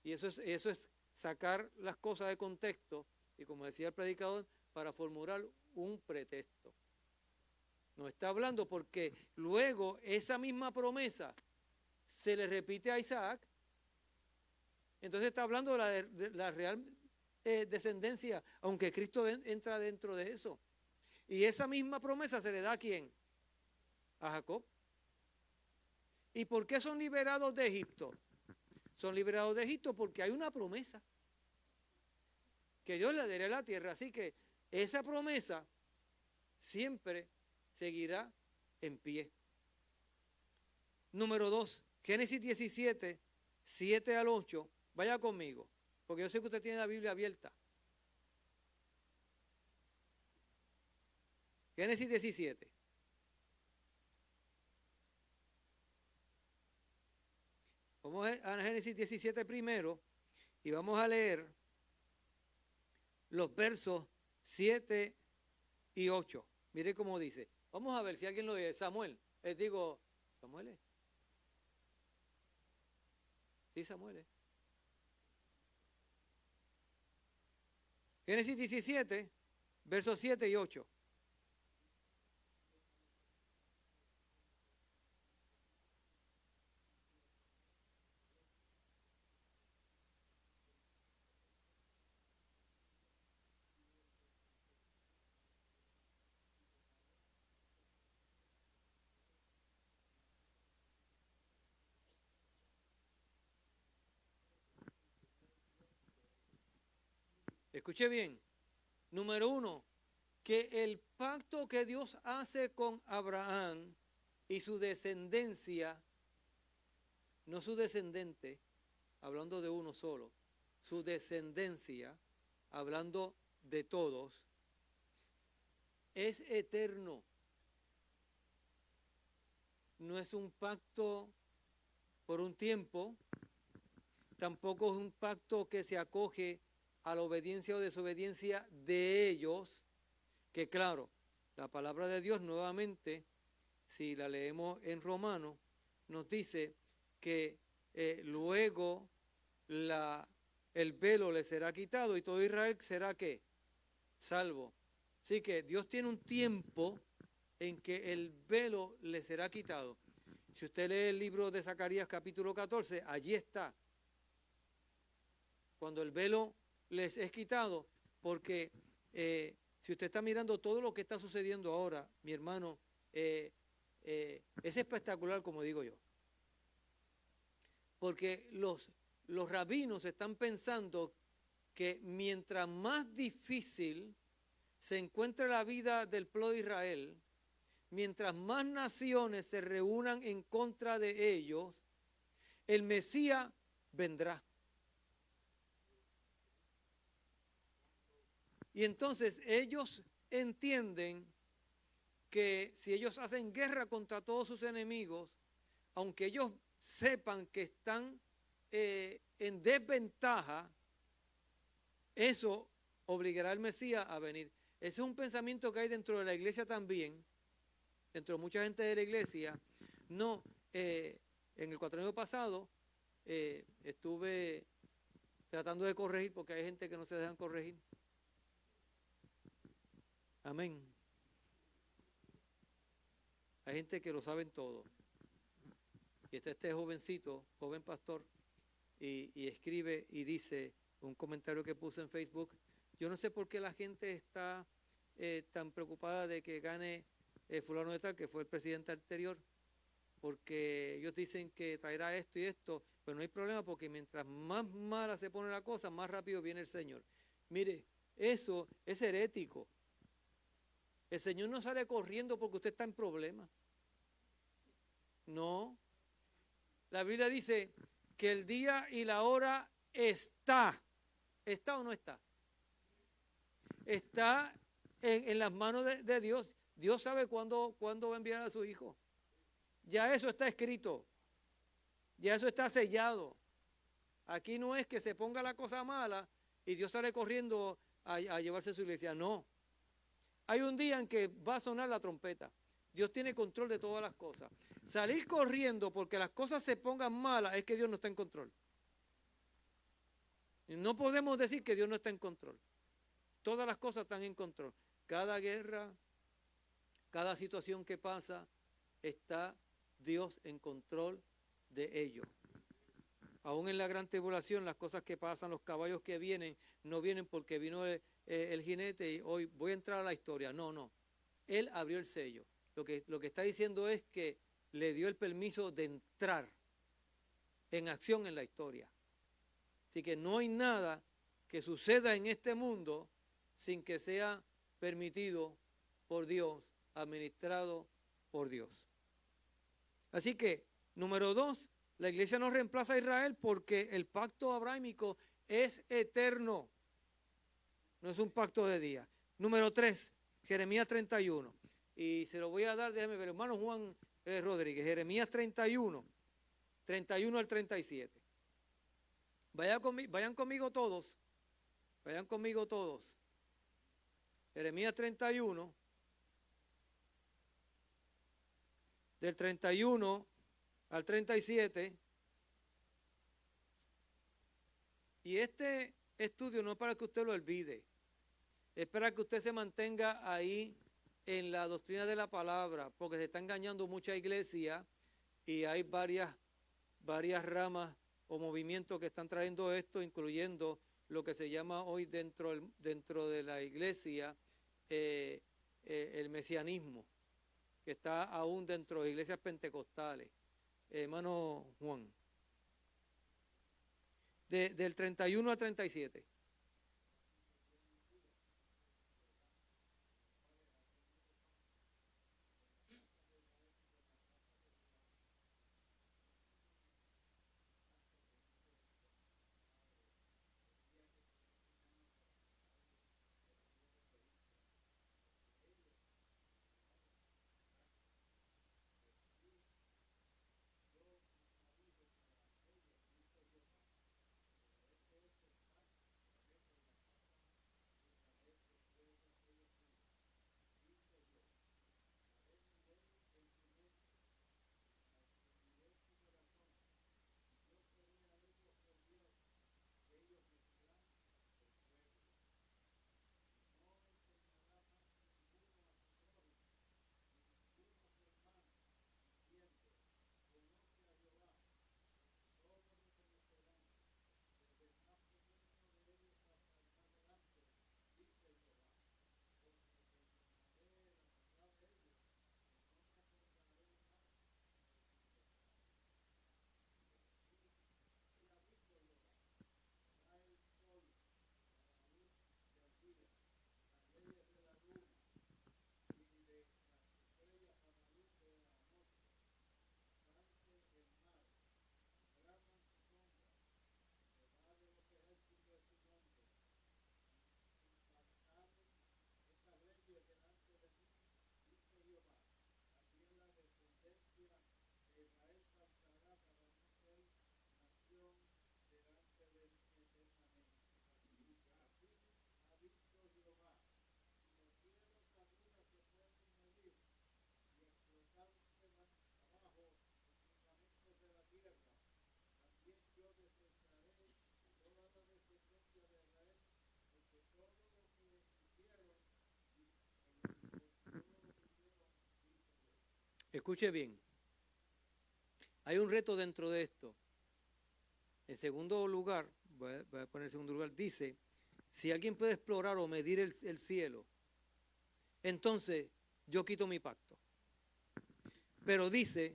Y eso es sacar las cosas de contexto, y como decía el predicador, para formular un pretexto. No está hablando porque luego esa misma promesa se le repite a Isaac. Entonces está hablando de la real descendencia, aunque Cristo entra dentro de eso. Y esa misma promesa se le da ¿a quién? A Jacob. ¿Y por qué son liberados de Egipto? Son liberados de Egipto porque hay una promesa que Dios le daría la tierra. Así que esa promesa siempre seguirá en pie. Número 2, Génesis 17, 7 al 8. Vaya conmigo, porque yo sé que usted tiene la Biblia abierta. Génesis 17. Vamos a Génesis 17 primero y vamos a leer los versos 7 y 8. Mire cómo dice. Vamos a ver si alguien lo dice. Samuel. ¿Samuel es? Sí, Samuel es. Génesis 17, versos 7 y 8. Escuche bien. Número 1, que el pacto que Dios hace con Abraham y su descendencia, no su descendente, hablando de uno solo, su descendencia, hablando de todos, es eterno. No es un pacto por un tiempo, tampoco es un pacto que se acoge a la obediencia o desobediencia de ellos, que claro, la palabra de Dios nuevamente, si la leemos en Romanos, nos dice que luego el velo le será quitado y todo Israel será ¿qué? Salvo. Así que Dios tiene un tiempo en que el velo le será quitado. Si usted lee el libro de Zacarías capítulo 14, allí está. Cuando el velo les es quitado, porque si usted está mirando todo lo que está sucediendo ahora, mi hermano, es espectacular, como digo yo. Porque los rabinos están pensando que mientras más difícil se encuentre la vida del pueblo de Israel, mientras más naciones se reúnan en contra de ellos, el Mesías vendrá. Y entonces ellos entienden que si ellos hacen guerra contra todos sus enemigos, aunque ellos sepan que están en desventaja, eso obligará al Mesías a venir. Ese es un pensamiento que hay dentro de la iglesia también, dentro de mucha gente de la iglesia. No, en el cuatrienio pasado estuve tratando de corregir, porque hay gente que no se dejan corregir. Amén. Hay gente que lo saben todo. Y está este jovencito, joven pastor, y escribe y dice un comentario que puso en Facebook: yo no sé por qué la gente está tan preocupada de que gane fulano de tal, que fue el presidente anterior, porque ellos dicen que traerá esto y esto, pero no hay problema, porque mientras más mala se pone la cosa, más rápido viene el Señor. Mire, eso es herético. El Señor no sale corriendo porque usted está en problemas. No. La Biblia dice que el día y la hora está. ¿Está o no está? Está en las manos de Dios. Dios sabe cuándo va a enviar a su Hijo. Ya eso está escrito. Ya eso está sellado. Aquí no es que se ponga la cosa mala y Dios sale corriendo a llevarse su iglesia. No. Hay un día en que va a sonar la trompeta. Dios tiene control de todas las cosas. Salir corriendo porque las cosas se pongan malas es que Dios no está en control. No podemos decir que Dios no está en control. Todas las cosas están en control. Cada guerra, cada situación que pasa, está Dios en control de ello. Aún en la gran tribulación, las cosas que pasan, los caballos que vienen, no vienen porque vino el jinete y hoy voy a entrar a la historia. No, no. Él abrió el sello. Lo que está diciendo es que le dio el permiso de entrar en acción en la historia. Así que no hay nada que suceda en este mundo sin que sea permitido por Dios, administrado por Dios. Así que, número 2, la iglesia no reemplaza a Israel porque el pacto abrahámico es eterno. No es un pacto de día. Número 3, Jeremías 31. Y se lo voy a dar, déjeme ver, hermano Juan Rodríguez, Jeremías 31. 31 al 37. Vayan conmigo todos. Vayan conmigo todos. Jeremías 31. Del 31 al 37. Y este estudio no es para que usted lo olvide. Es para que usted se mantenga ahí en la doctrina de la palabra, porque se está engañando mucha iglesia y hay varias ramas o movimientos que están trayendo esto, incluyendo lo que se llama hoy dentro de la iglesia el mesianismo, que está aún dentro de iglesias pentecostales. Hermano Juan, del 31 al 37. Escuche bien. Hay un reto dentro de esto. En segundo lugar, voy a poner en segundo lugar, dice, si alguien puede explorar o medir el cielo, entonces yo quito mi pacto. Pero dice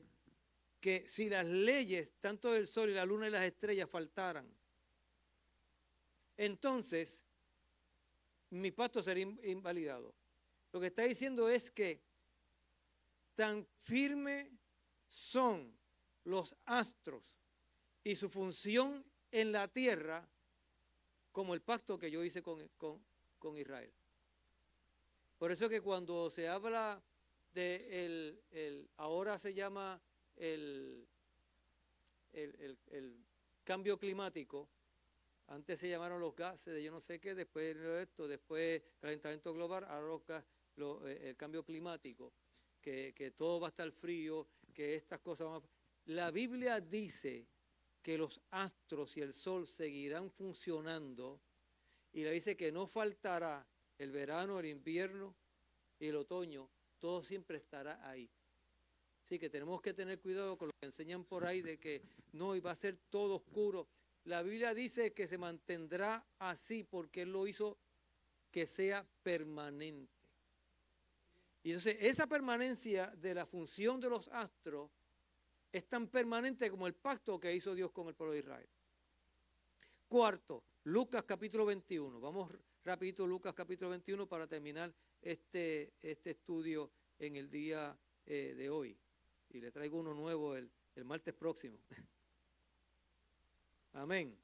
que si las leyes, tanto del sol y la luna y las estrellas faltaran, entonces mi pacto sería invalidado. Lo que está diciendo es que tan firme son los astros y su función en la tierra como el pacto que yo hice con Israel. Por eso que cuando se habla de ahora se llama el cambio climático, antes se llamaron los gases de yo no sé qué, después esto, después calentamiento global, ahora los gases, el cambio climático, que todo va a estar frío, que estas cosas van a... La Biblia dice que los astros y el sol seguirán funcionando y le dice que no faltará el verano, el invierno y el otoño, todo siempre estará ahí. Así que tenemos que tener cuidado con lo que enseñan por ahí de que no, y va a ser todo oscuro. La Biblia dice que se mantendrá así porque Él lo hizo que sea permanente. Y entonces esa permanencia de la función de los astros es tan permanente como el pacto que hizo Dios con el pueblo de Israel. Cuarto, Lucas capítulo 21. Vamos rapidito Lucas capítulo 21 para terminar este estudio en el día de hoy. Y le traigo uno nuevo el martes próximo. Amén.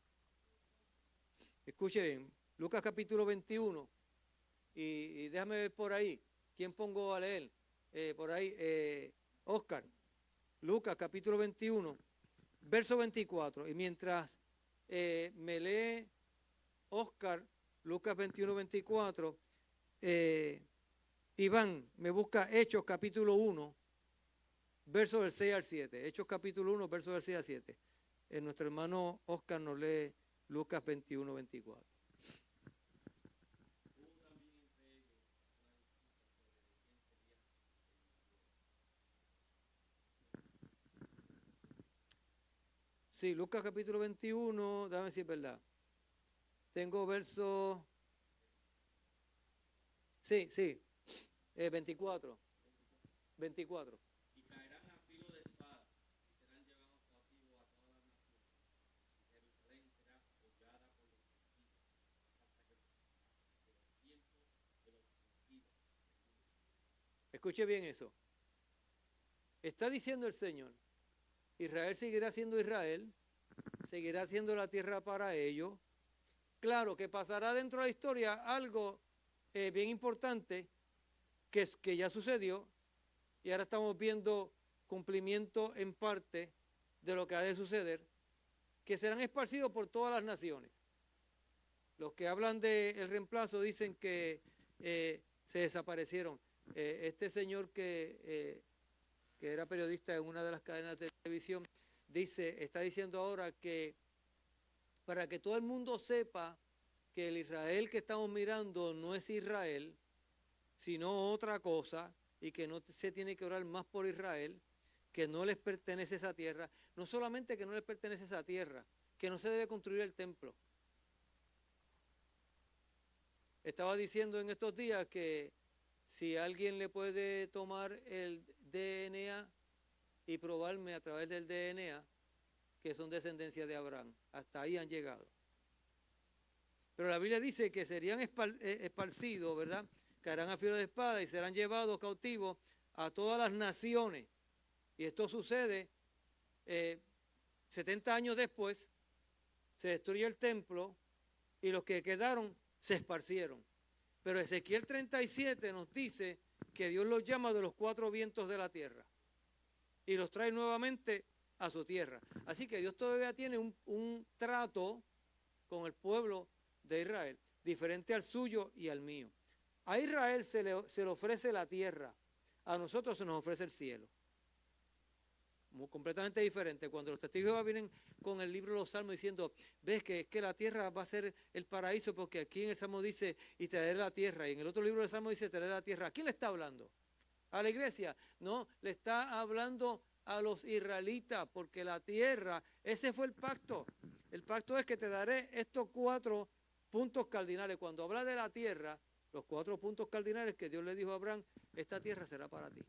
Escuche bien, Lucas capítulo 21. Y déjame ver por ahí. ¿Quién pongo a leer? Por ahí, Oscar. Lucas capítulo 21, verso 24. Y mientras me lee Oscar, Lucas 21, 24, Iván me busca Hechos capítulo 1, versos del 6 al 7. Hechos capítulo 1, versos del 6 al 7. Nuestro hermano Oscar nos lee Lucas 21, 24. Sí, Lucas capítulo 21, dame si es verdad. Tengo verso... Sí, 24. 24. Y caerán a filo de espada y serán llevados cautivos a todas las naciones. Y Jerusalén será hollada por los gentiles hasta los tiempos de los ungidos. Escuche bien eso. Está diciendo el Señor, Israel seguirá siendo Israel, seguirá siendo la tierra para ellos. Claro que pasará dentro de la historia algo bien importante que ya sucedió y ahora estamos viendo cumplimiento en parte de lo que ha de suceder, que serán esparcidos por todas las naciones. Los que hablan del reemplazo dicen que se desaparecieron. Este señor que era periodista en una de las cadenas de televisión, está diciendo ahora que para que todo el mundo sepa que el Israel que estamos mirando no es Israel, sino otra cosa, y que no se tiene que orar más por Israel, que no les pertenece esa tierra. No solamente que no les pertenece esa tierra, que no se debe construir el templo. Estaba diciendo en estos días que si alguien le puede tomar el DNA y probarme a través del DNA que son descendencia de Abraham, hasta ahí han llegado. Pero la Biblia dice que serían esparcidos, ¿verdad? Caerán a filo de espada y serán llevados cautivos a todas las naciones. Y esto sucede 70 años después, se destruye el templo y los que quedaron se esparcieron. Pero Ezequiel 37 nos dice que Dios los llama de los cuatro vientos de la tierra y los trae nuevamente a su tierra. Así que Dios todavía tiene un trato con el pueblo de Israel, diferente al suyo y al mío. A Israel se le ofrece la tierra, a nosotros se nos ofrece el cielo. Completamente diferente. Cuando los testigos de Jehová vienen con el libro de los Salmos diciendo, ves que es que la tierra va a ser el paraíso, porque aquí en el Salmo dice, y te daré la tierra, y en el otro libro del Salmo dice, te daré la tierra. ¿A quién le está hablando? ¿A la iglesia? No, le está hablando a los israelitas, porque la tierra, ese fue el pacto. El pacto es que te daré estos 4 puntos cardinales. Cuando habla de la tierra, los 4 puntos cardinales que Dios le dijo a Abraham, esta tierra será para ti.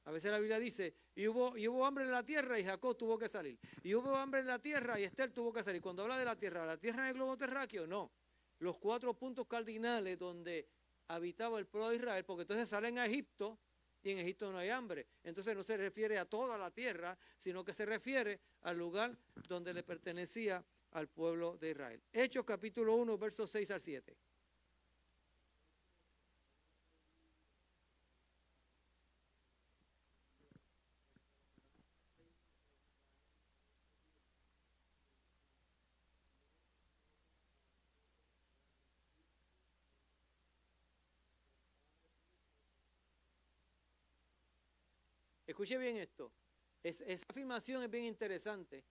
A veces la Biblia dice, y hubo hambre en la tierra y Jacob tuvo que salir. Y hubo hambre en la tierra y Esther tuvo que salir. Cuando habla de la tierra en el globo terráqueo, no. Los 4 puntos cardinales donde habitaba el pueblo de Israel, porque entonces salen a Egipto y en Egipto no hay hambre. Entonces no se refiere a toda la tierra, sino que se refiere al lugar donde le pertenecía al pueblo de Israel. Hechos capítulo 1, versos 6 al 7. Escuche bien esto. Esa afirmación es bien interesante.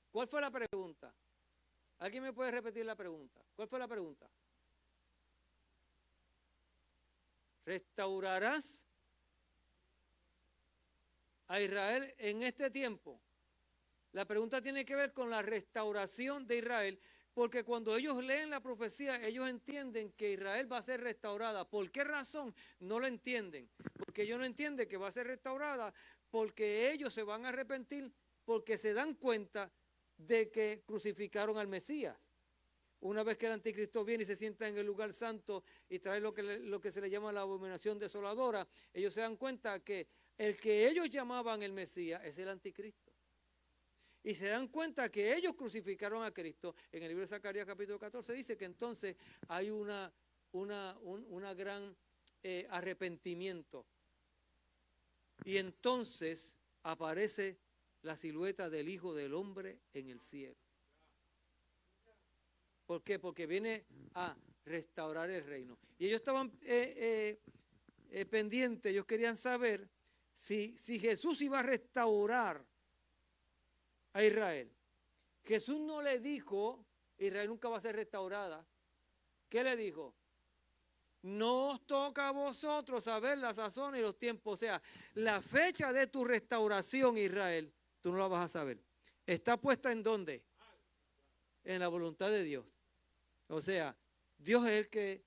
¿Cuál fue la pregunta? ¿Alguien me puede repetir la pregunta? ¿Cuál fue la pregunta? ¿Restaurarás a Israel en este tiempo? La pregunta tiene que ver con la restauración de Israel, porque cuando ellos leen la profecía, ellos entienden que Israel va a ser restaurada. ¿Por qué razón? No lo entienden. Porque ellos no entienden que va a ser restaurada, porque ellos se van a arrepentir, porque se dan cuenta de que crucificaron al Mesías. Una vez que el anticristo viene y se sienta en el lugar santo y trae lo que se le llama la abominación desoladora, ellos se dan cuenta que el que ellos llamaban el Mesías es el anticristo. Y se dan cuenta que ellos crucificaron a Cristo. En el libro de Zacarías capítulo 14 dice que entonces hay una gran arrepentimiento. Y entonces aparece la silueta del Hijo del Hombre en el cielo. ¿Por qué? Porque viene a restaurar el reino. Y ellos estaban pendientes, ellos querían saber si Jesús iba a restaurar a Israel. Jesús no le dijo, Israel nunca va a ser restaurada. ¿Qué le dijo? No os toca a vosotros saber la sazón y los tiempos. O sea, la fecha de tu restauración, Israel, tú no la vas a saber. ¿Está puesta en dónde? En la voluntad de Dios. O sea, Dios es el que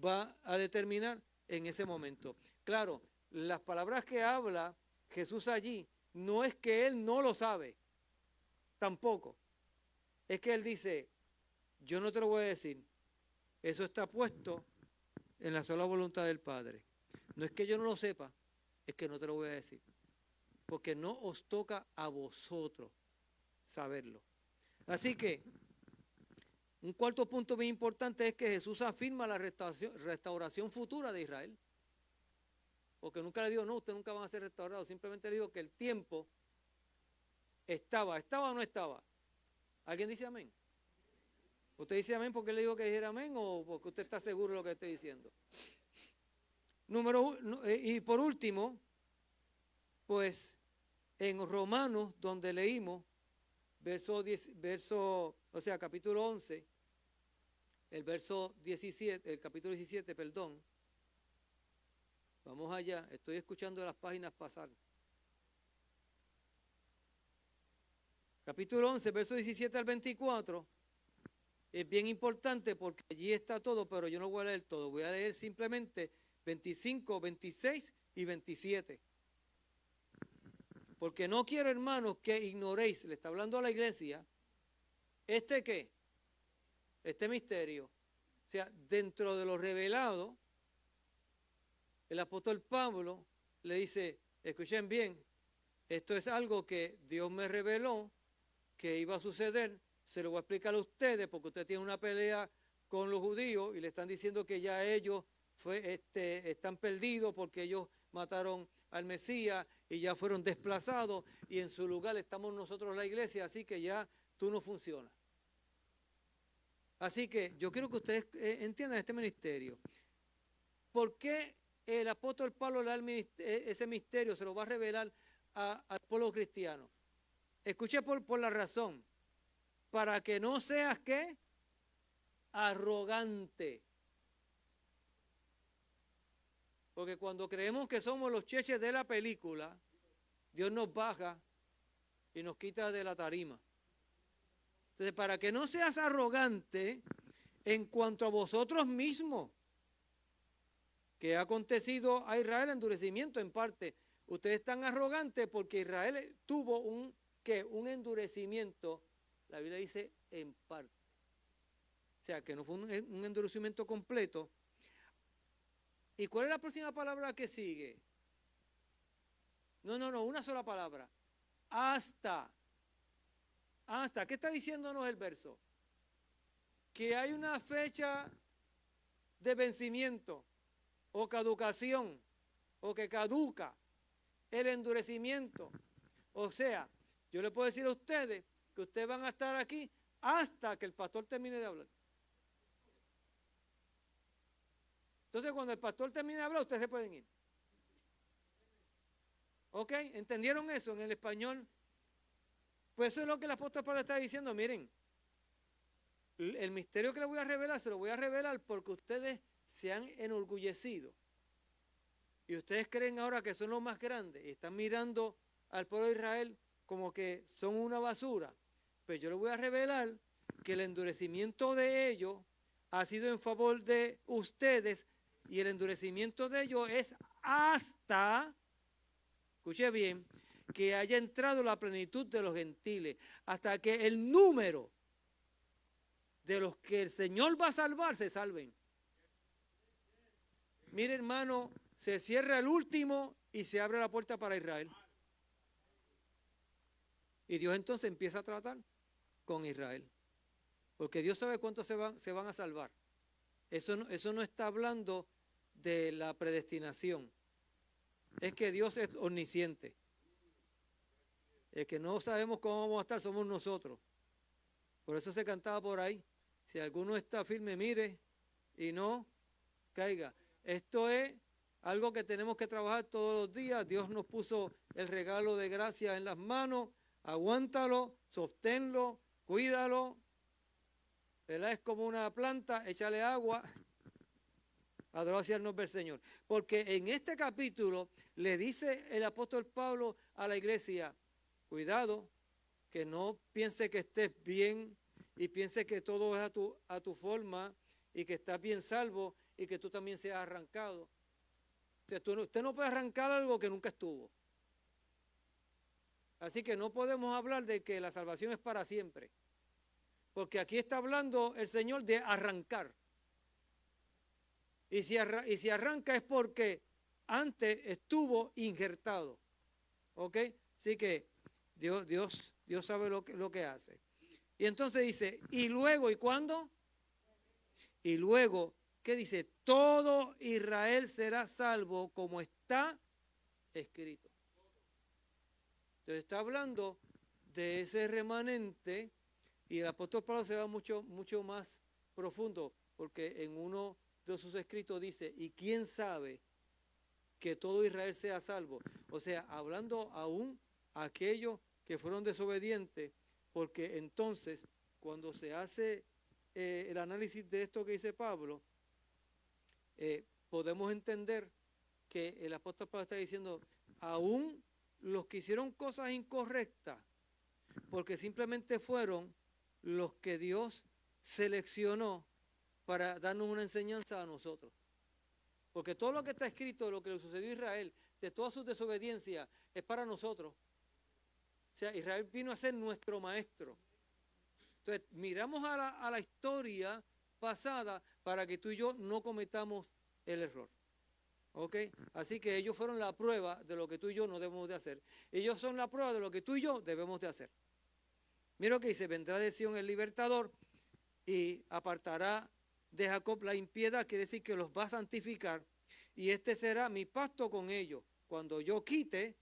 va a determinar en ese momento. Claro, las palabras que habla Jesús allí, no es que Él no lo sabe, tampoco. Es que Él dice, yo no te lo voy a decir, eso está puesto en la sola voluntad del Padre. No es que yo no lo sepa, es que no te lo voy a decir. Porque no os toca a vosotros saberlo. Así que, un cuarto punto bien importante es que Jesús afirma la restauración futura de Israel. Porque nunca le dijo, no, ustedes nunca van a ser restaurados. Simplemente le dijo que el tiempo ¿estaba o no estaba? ¿Alguien dice amén? ¿Usted dice amén porque le digo que dijera amén o porque usted está seguro de lo que estoy diciendo? Y por último, pues en Romanos, donde leímos, capítulo 11, el capítulo 17, perdón. Vamos allá, estoy escuchando las páginas pasar. Capítulo 11, verso 17 al 24. Es bien importante porque allí está todo, pero yo no voy a leer todo. Voy a leer simplemente 25, 26 y 27. Porque no quiero, hermanos, que ignoréis, le está hablando a la iglesia, ¿qué? Este misterio. O sea, dentro de lo revelado, el apóstol Pablo le dice, escuchen bien, esto es algo que Dios me reveló, que iba a suceder, se lo voy a explicar a ustedes, porque ustedes tienen una pelea con los judíos y le están diciendo que ya ellos están perdidos porque ellos mataron al Mesías y ya fueron desplazados y en su lugar estamos nosotros la iglesia, así que ya tú no funcionas. Así que yo quiero que ustedes entiendan este ministerio. ¿Por qué el apóstol Pablo le da ese misterio? Se lo va a revelar al pueblo cristiano. Escuche por la razón. Para que no seas, ¿qué? Arrogante. Porque cuando creemos que somos los cheches de la película, Dios nos baja y nos quita de la tarima. Entonces, para que no seas arrogante en cuanto a vosotros mismos, que ha acontecido a Israel endurecimiento en parte. Ustedes están arrogantes porque Israel tuvo un endurecimiento, la Biblia dice en parte. O sea, que no fue un endurecimiento completo. ¿Y cuál es la próxima palabra que sigue? No, una sola palabra. Hasta. ¿Qué está diciéndonos el verso? Que hay una fecha de vencimiento o caducación, o que caduca el endurecimiento. O sea, yo le puedo decir a ustedes que ustedes van a estar aquí hasta que el pastor termine de hablar. Entonces, cuando el pastor termine de hablar, ustedes se pueden ir. ¿Ok? ¿Entendieron eso en el español? Pues eso es lo que el apóstol Pablo está diciendo. Miren, el misterio que les voy a revelar, se lo voy a revelar porque ustedes se han enorgullecido. Y ustedes creen ahora que son los más grandes y están mirando al pueblo de Israel como que son una basura. Pues yo les voy a revelar que el endurecimiento de ellos ha sido en favor de ustedes y el endurecimiento de ellos es hasta, escuche bien, que haya entrado la plenitud de los gentiles, hasta que el número de los que el Señor va a salvar se salven. Mire, hermano, se cierra el último y se abre la puerta para Israel. Y Dios entonces empieza a tratar con Israel. Porque Dios sabe cuántos se van a salvar. Eso no está hablando de la predestinación. Es que Dios es omnisciente. El que no sabemos cómo vamos a estar somos nosotros. Por eso se cantaba por ahí. Si alguno está firme, mire y no caiga. Esto es algo que tenemos que trabajar todos los días. Dios nos puso el regalo de gracia en las manos. Aguántalo, sosténlo, cuídalo. ¿Verdad? Es como una planta, échale agua. Adorado sea el nombre del Señor. Porque en este capítulo le dice el apóstol Pablo a la iglesia, cuidado, que no piense que estés bien y piense que todo es a tu forma y que estás bien salvo y que tú también seas arrancado. O sea, usted no puede arrancar algo que nunca estuvo. Así que no podemos hablar de que la salvación es para siempre. Porque aquí está hablando el Señor de arrancar. Y si arranca es porque antes estuvo injertado. ¿Ok? Así que Dios sabe lo que hace. Y entonces dice, y luego, ¿y cuándo? Y luego, ¿qué dice? Todo Israel será salvo como está escrito. Entonces está hablando de ese remanente y el apóstol Pablo se va mucho más profundo porque en uno de sus escritos dice, ¿y quién sabe que todo Israel sea salvo? O sea, hablando aún a aquellos que fueron desobedientes, porque entonces cuando se hace el análisis de esto que dice Pablo, podemos entender que el apóstol Pablo está diciendo, aún los que hicieron cosas incorrectas, porque simplemente fueron los que Dios seleccionó para darnos una enseñanza a nosotros. Porque todo lo que está escrito, lo que le sucedió a Israel, de todas sus desobediencias, es para nosotros. O sea, Israel vino a ser nuestro maestro. Entonces, miramos a la historia pasada para que tú y yo no cometamos el error. ¿Ok? Así que ellos fueron la prueba de lo que tú y yo no debemos de hacer. Ellos son la prueba de lo que tú y yo debemos de hacer. Mira lo que dice, vendrá de Sión el libertador y apartará de Jacob la impiedad, quiere decir que los va a santificar, y este será mi pacto con ellos, cuando yo quite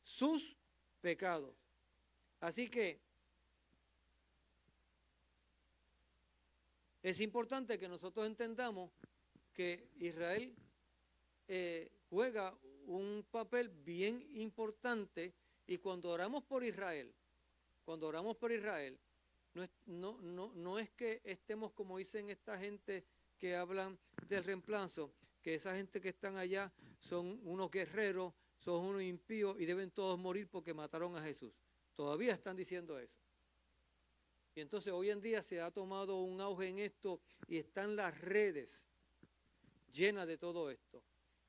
sus pecados. Así que es importante que nosotros entendamos que Israel juega un papel bien importante, y cuando oramos por Israel, no es que estemos como dicen esta gente que hablan del reemplazo, que esa gente que están allá son unos guerreros, son unos impíos y deben todos morir porque mataron a Jesús. Todavía están diciendo eso. Y entonces hoy en día se ha tomado un auge en esto y están las redes llenas de todo esto.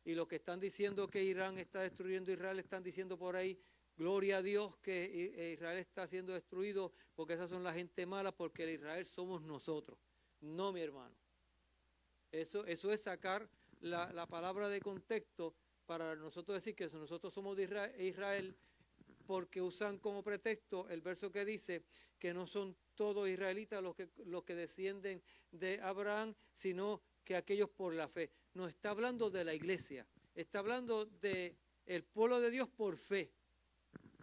Y los que están diciendo que Irán está destruyendo Israel están diciendo por ahí, gloria a Dios que Israel está siendo destruido porque esas son la gente mala, porque el Israel somos nosotros. No, mi hermano. Eso es sacar la palabra de contexto para nosotros decir que nosotros somos de Israel, porque usan como pretexto el verso que dice que no son todos israelitas los que descienden de Abraham, sino que aquellos por la fe. No está hablando de la iglesia, está hablando de el pueblo de Dios por fe,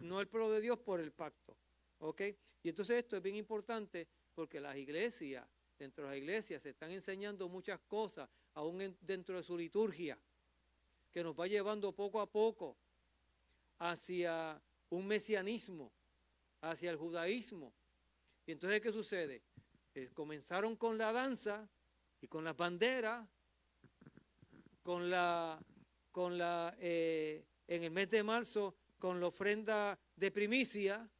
no el pueblo de Dios por el pacto. ¿Ok? Y entonces esto es bien importante porque las iglesias, dentro de las iglesias se están enseñando muchas cosas, aún dentro de su liturgia, que nos va llevando poco a poco hacia un mesianismo, hacia el judaísmo. Y entonces, ¿qué sucede? Comenzaron con la danza y con las banderas, en el mes de marzo, con la ofrenda de primicia,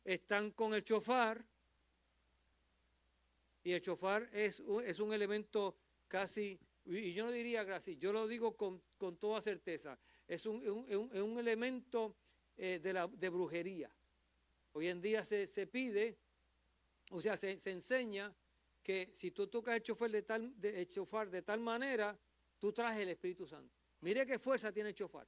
están con el shofar, y el shofar es un elemento casi, y yo no diría gracias, yo lo digo con toda certeza, es un elemento de brujería. Hoy en día se pide, o sea, se enseña que si tú tocas el shofar de tal manera, tú traes el Espíritu Santo. Mire qué fuerza tiene el shofar.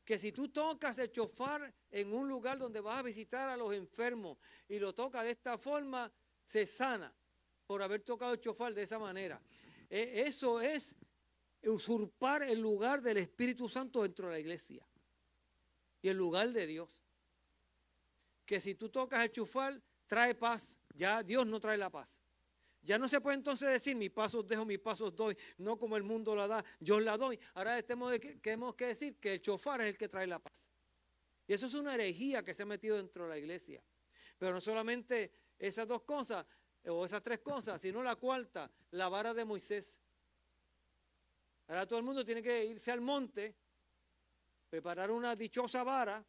Que si tú tocas el shofar en un lugar donde vas a visitar a los enfermos y lo tocas de esta forma, se sana por haber tocado el shofar de esa manera. Eso es usurpar el lugar del Espíritu Santo dentro de la iglesia. y el lugar de Dios. Que si tú tocas el chufar, trae paz. Ya Dios no trae la paz. Ya no se puede entonces decir, mi paso os dejo, mis pasos doy, no como el mundo la da, yo la doy. Ahora tenemos que decir que el chofar es el que trae la paz. Y eso es una herejía que se ha metido dentro de la iglesia. Pero no solamente esas dos cosas, o esas tres cosas, sino la cuarta, la vara de Moisés. Ahora todo el mundo tiene que irse al monte, preparar una dichosa vara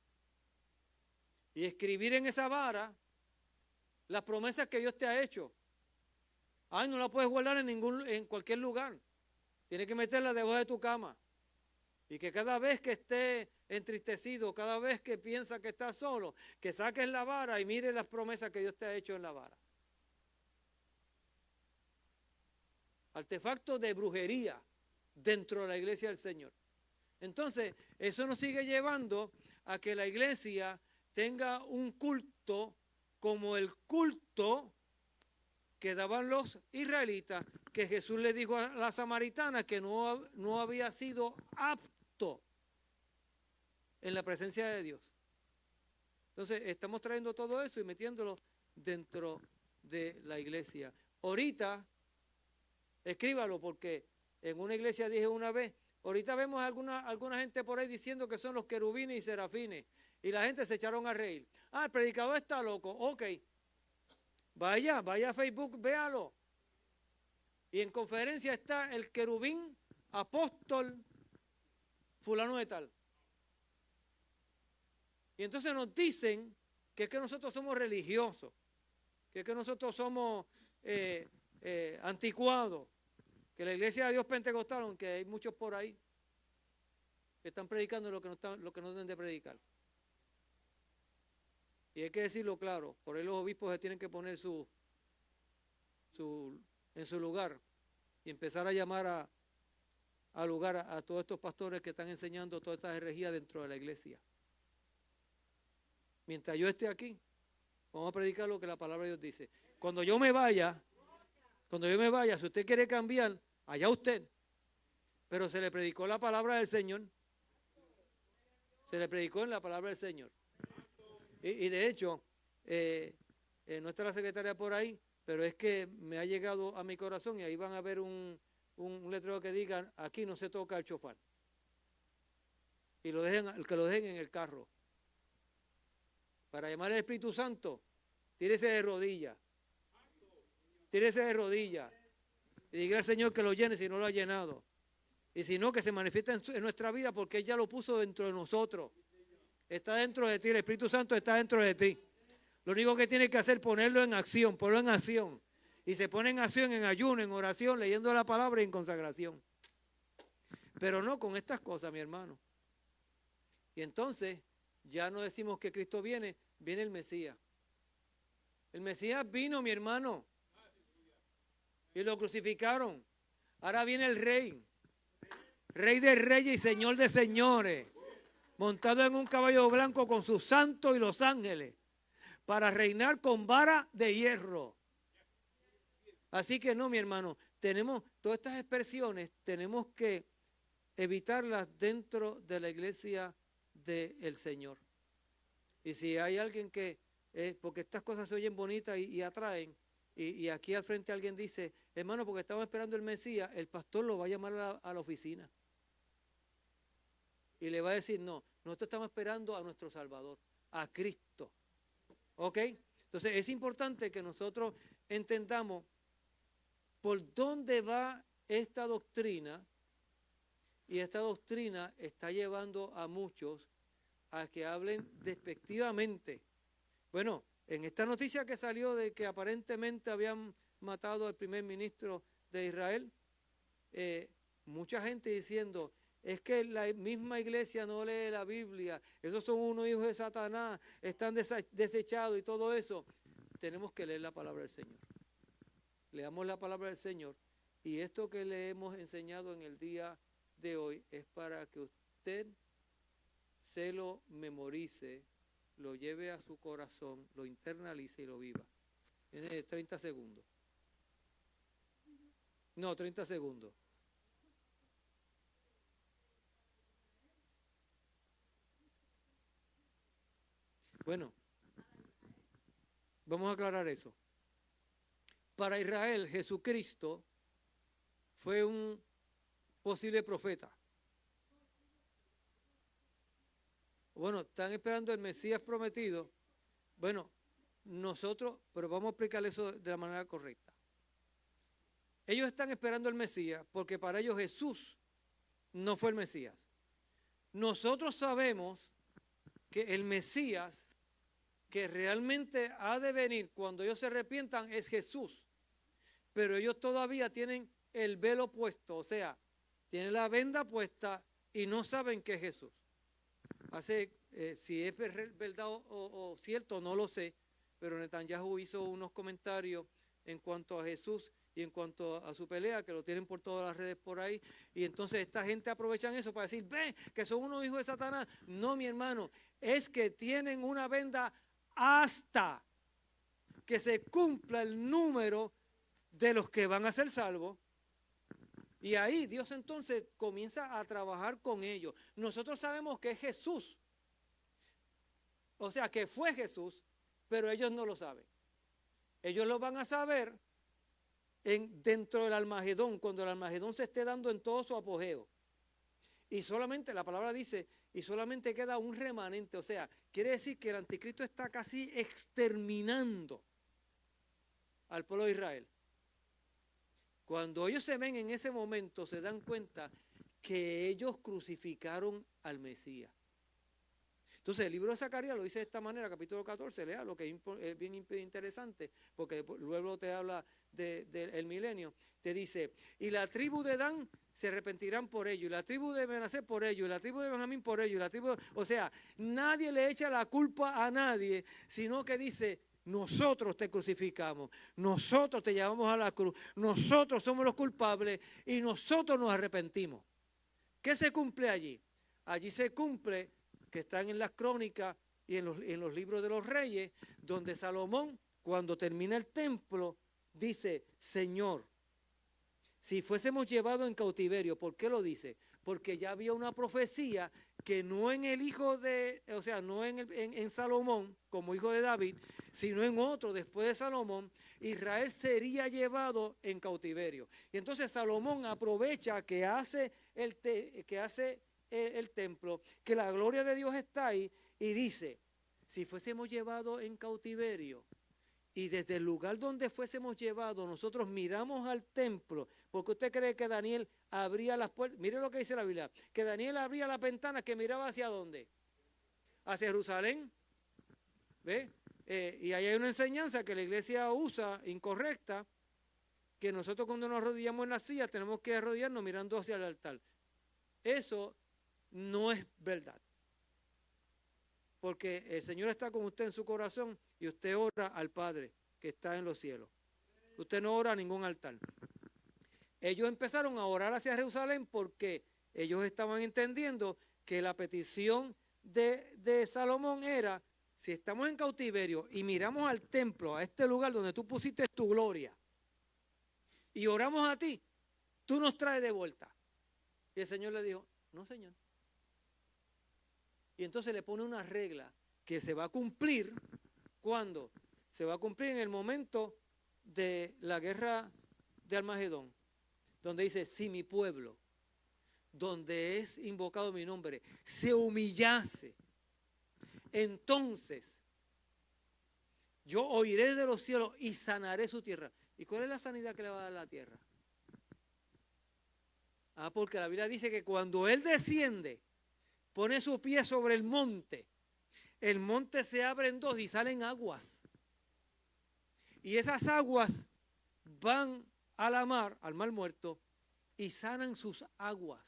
y escribir en esa vara las promesas que Dios te ha hecho. Ay, no la puedes guardar en cualquier lugar. Tienes que meterla debajo de tu cama. Y que cada vez que esté entristecido, cada vez que piensa que está solo, que saques la vara y mires las promesas que Dios te ha hecho en la vara. Artefacto de brujería dentro de la iglesia del Señor. Entonces, eso nos sigue llevando a que la iglesia tenga un culto como el culto que daban los israelitas, que Jesús le dijo a la samaritana que no había sido apto en la presencia de Dios. Entonces, estamos trayendo todo eso y metiéndolo dentro de la iglesia. Ahorita, escríbalo, porque en una iglesia dije una vez, ahorita vemos alguna gente por ahí diciendo que son los querubines y serafines, y la gente se echaron a reír. Ah, el predicador está loco, ok. Vaya a Facebook, véalo. Y en conferencia está el querubín apóstol fulano de tal. Y entonces nos dicen que es que nosotros somos religiosos, que es que nosotros somos anticuados, que la iglesia de Dios pentecostal, aunque hay muchos por ahí que están predicando lo que no deben de predicar. Y hay que decirlo claro, por ahí los obispos se tienen que poner en su lugar y empezar a llamar a todos estos pastores que están enseñando todas estas herejías dentro de la iglesia. Mientras yo esté aquí, vamos a predicar lo que la palabra de Dios dice. Cuando yo me vaya, si usted quiere cambiar, allá usted. Pero se le predicó la palabra del Señor. Se le predicó en la palabra del Señor. Y de hecho, no está la secretaria por ahí, pero es que me ha llegado a mi corazón y ahí van a ver un letrero que diga, aquí no se toca el chofar. Y que lo dejen en el carro. Para llamar al Espíritu Santo, tírese de rodillas. Tírese de rodillas. Y diga al Señor que lo llene si no lo ha llenado. Y si no, que se manifieste en nuestra vida porque Él ya lo puso dentro de nosotros. Está dentro de ti, el Espíritu Santo está dentro de ti. Lo único que tienes que hacer es ponerlo en acción, ponlo en acción. Y se pone en acción, en ayuno, en oración, leyendo la palabra y en consagración. Pero no con estas cosas, mi hermano. Y entonces, ya no decimos que Cristo viene el Mesías. El Mesías vino, mi hermano. Y lo crucificaron. Ahora viene el Rey. Rey de reyes y Señor de señores. Montado en un caballo blanco con sus santos y los ángeles, para reinar con vara de hierro. Así que no, mi hermano, tenemos todas estas expresiones, tenemos que evitarlas dentro de la iglesia del Señor. Y si hay alguien que, porque estas cosas se oyen bonitas y atraen, y aquí al frente alguien dice, hermano, porque estamos esperando el Mesías, el pastor lo va a llamar a la oficina. Y le va a decir, no, nosotros estamos esperando a nuestro Salvador, a Cristo. ¿Ok? Entonces es importante que nosotros entendamos por dónde va esta doctrina, y esta doctrina está llevando a muchos a que hablen despectivamente. Bueno, en esta noticia que salió de que aparentemente habían matado al primer ministro de Israel, mucha gente diciendo, es que la misma iglesia no lee la Biblia, esos son unos hijos de Satanás, están desechados y todo eso. Tenemos que leer la palabra del Señor. Leamos la palabra del Señor. Y esto que le hemos enseñado en el día de hoy es para que usted se lo memorice, lo lleve a su corazón, lo internalice y lo viva. Tiene 30 segundos. No, 30 segundos. Bueno, vamos a aclarar eso. Para Israel, Jesucristo fue un posible profeta. Bueno, están esperando el Mesías prometido. Bueno, nosotros, pero vamos a explicar eso de la manera correcta. Ellos están esperando el Mesías porque para ellos Jesús no fue el Mesías. Nosotros sabemos que el Mesías que realmente ha de venir cuando ellos se arrepientan es Jesús. Pero ellos todavía tienen el velo puesto, o sea, tienen la venda puesta y no saben que es Jesús. Si es verdad o cierto, no lo sé, pero Netanyahu hizo unos comentarios en cuanto a Jesús y en cuanto a su pelea, que lo tienen por todas las redes por ahí, y entonces esta gente aprovechan eso para decir, ven, que son unos hijos de Satanás. No, mi hermano, es que tienen una venda hasta que se cumpla el número de los que van a ser salvos. Y ahí Dios entonces comienza a trabajar con ellos. Nosotros sabemos que es Jesús, o sea, que fue Jesús, pero ellos no lo saben. Ellos lo van a saber dentro del Almagedón, cuando el Almagedón se esté dando en todo su apogeo. Y solamente, la palabra dice, y solamente queda un remanente, o sea, quiere decir que el anticristo está casi exterminando al pueblo de Israel. Cuando ellos se ven en ese momento, se dan cuenta que ellos crucificaron al Mesías. Entonces el libro de Zacarías lo dice de esta manera, capítulo 14, lea lo que es bien interesante, porque luego te habla del milenio. Te dice, y la tribu de Dan se arrepentirán por ello, y la tribu de Manasés por ello, y la tribu de Benjamín por ello, y la tribu o sea, nadie le echa la culpa a nadie, sino que dice, nosotros te crucificamos, nosotros te llevamos a la cruz, nosotros somos los culpables y nosotros nos arrepentimos. ¿Qué se cumple allí? Allí se cumple, que están en las crónicas y en los libros de los reyes, donde Salomón, cuando termina el templo, dice, Señor, si fuésemos llevados en cautiverio, ¿por qué lo dice? Porque ya había una profecía que no en el hijo de, o sea, no en Salomón, como hijo de David, sino en otro después de Salomón, Israel sería llevado en cautiverio. Y entonces Salomón aprovecha que hace el templo, que la gloria de Dios está ahí, y dice, si fuésemos llevados en cautiverio, y desde el lugar donde fuésemos llevados, nosotros miramos al templo, porque usted cree que Daniel abría las puertas. Mire lo que dice la Biblia, que Daniel abría las ventanas que miraba hacia dónde, hacia Jerusalén. ¿Ve? Y ahí hay una enseñanza que la iglesia usa incorrecta, que nosotros cuando nos arrodillamos en la silla tenemos que arrodillarnos mirando hacia el altar. Eso no es verdad, porque el Señor está con usted en su corazón y usted ora al Padre que está en los cielos. Usted no ora a ningún altar. Ellos empezaron a orar hacia Jerusalén porque ellos estaban entendiendo que la petición de Salomón era, si estamos en cautiverio y miramos al templo, a este lugar donde tú pusiste tu gloria, y oramos a ti, tú nos traes de vuelta. Y el Señor le dijo, no, Señor. Y entonces le pone una regla que se va a cumplir. ¿Cuándo? Se va a cumplir en el momento de la guerra de Armagedón, donde dice, si mi pueblo, donde es invocado mi nombre, se humillase, entonces yo oiré de los cielos y sanaré su tierra. ¿Y cuál es la sanidad que le va a dar la tierra? Porque la Biblia dice que cuando Él desciende, pone su pie sobre el monte se abre en dos y salen aguas. Y esas aguas van a la mar, al mar muerto, y sanan sus aguas.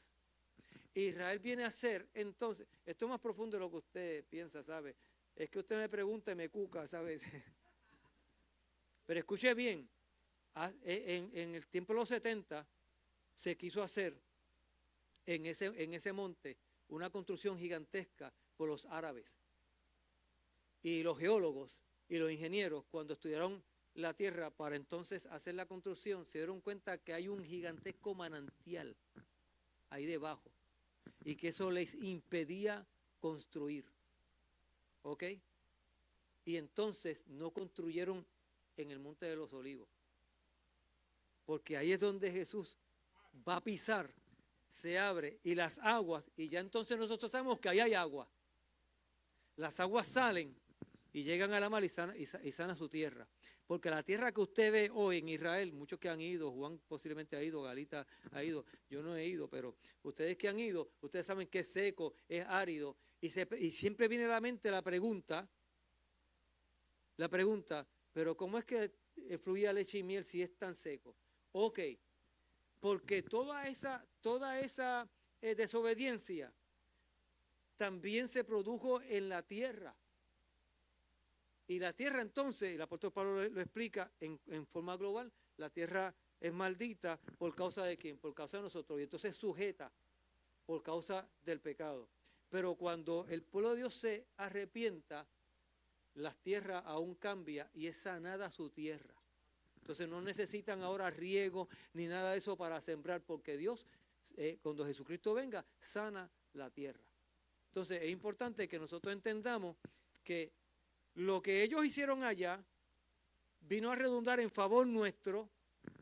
Israel viene a ser, entonces, esto es más profundo de lo que usted piensa, ¿sabe? Es que usted me pregunta y me cuca, ¿sabe? Pero escuche bien, en el tiempo de los 70 se quiso hacer en ese monte una construcción gigantesca por los árabes. Y los geólogos y los ingenieros, cuando estudiaron la tierra para entonces hacer la construcción, se dieron cuenta que hay un gigantesco manantial ahí debajo y que eso les impedía construir. ¿Ok? y entonces no construyeron en el Monte de los Olivos. Porque ahí es donde Jesús va a pisar, se abre y las aguas, y ya entonces nosotros sabemos que ahí hay agua. Las aguas salen y llegan a la mar y sana su tierra. Porque la tierra que usted ve hoy en Israel, muchos que han ido, Juan posiblemente ha ido, Galita ha ido, yo no he ido, pero ustedes que han ido, ustedes saben que es seco, es árido, y siempre viene a la mente la pregunta, pero ¿cómo es que fluía leche y miel si es tan seco? Ok, porque toda esa desobediencia también se produjo en la tierra. Y la tierra entonces, el apóstol Pablo lo explica en forma global, la tierra es maldita por causa de ¿quién? Por causa de nosotros. Y entonces sujeta por causa del pecado. Pero cuando el pueblo de Dios se arrepienta, la tierra aún cambia y es sanada su tierra. Entonces no necesitan ahora riego ni nada de eso para sembrar, porque Dios, cuando Jesucristo venga, sana la tierra. Entonces es importante que nosotros entendamos que lo que ellos hicieron allá vino a redundar en favor nuestro,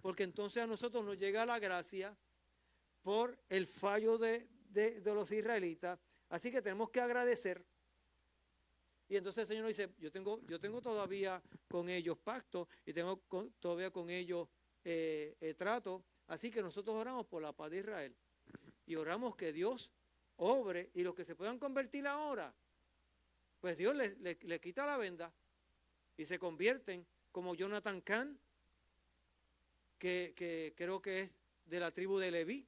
porque entonces a nosotros nos llega la gracia por el fallo de los israelitas. Así que tenemos que agradecer. Y entonces el Señor nos dice, yo tengo todavía con ellos pacto y tengo todavía con ellos trato. Así que nosotros oramos por la paz de Israel. Y oramos que Dios obre y los que se puedan convertir ahora, pues Dios le quita la venda y se convierten como Jonathan Kahn, que creo que es de la tribu de Leví.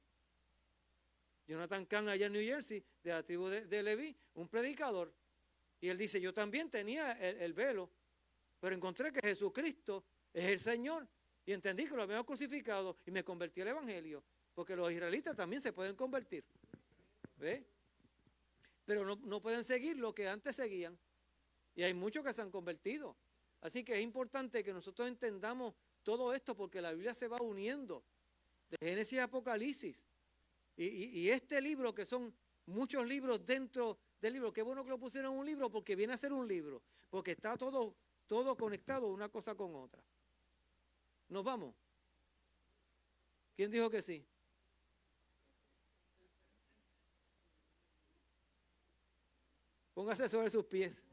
Jonathan Kahn allá en New Jersey, de la tribu de Leví, un predicador. Y él dice, yo también tenía el velo, pero encontré que Jesucristo es el Señor. Y entendí que lo habíamos crucificado y me convertí al Evangelio. Porque los israelitas también se pueden convertir. ¿Ve? Pero no pueden seguir lo que antes seguían. Y hay muchos que se han convertido. Así que es importante que nosotros entendamos todo esto porque la Biblia se va uniendo de Génesis a Apocalipsis. Y este libro, que son muchos libros dentro del libro, qué bueno que lo pusieron en un libro porque viene a ser un libro, porque está todo conectado una cosa con otra. ¿Nos vamos? ¿Quién dijo que sí? Póngase sobre sus pies.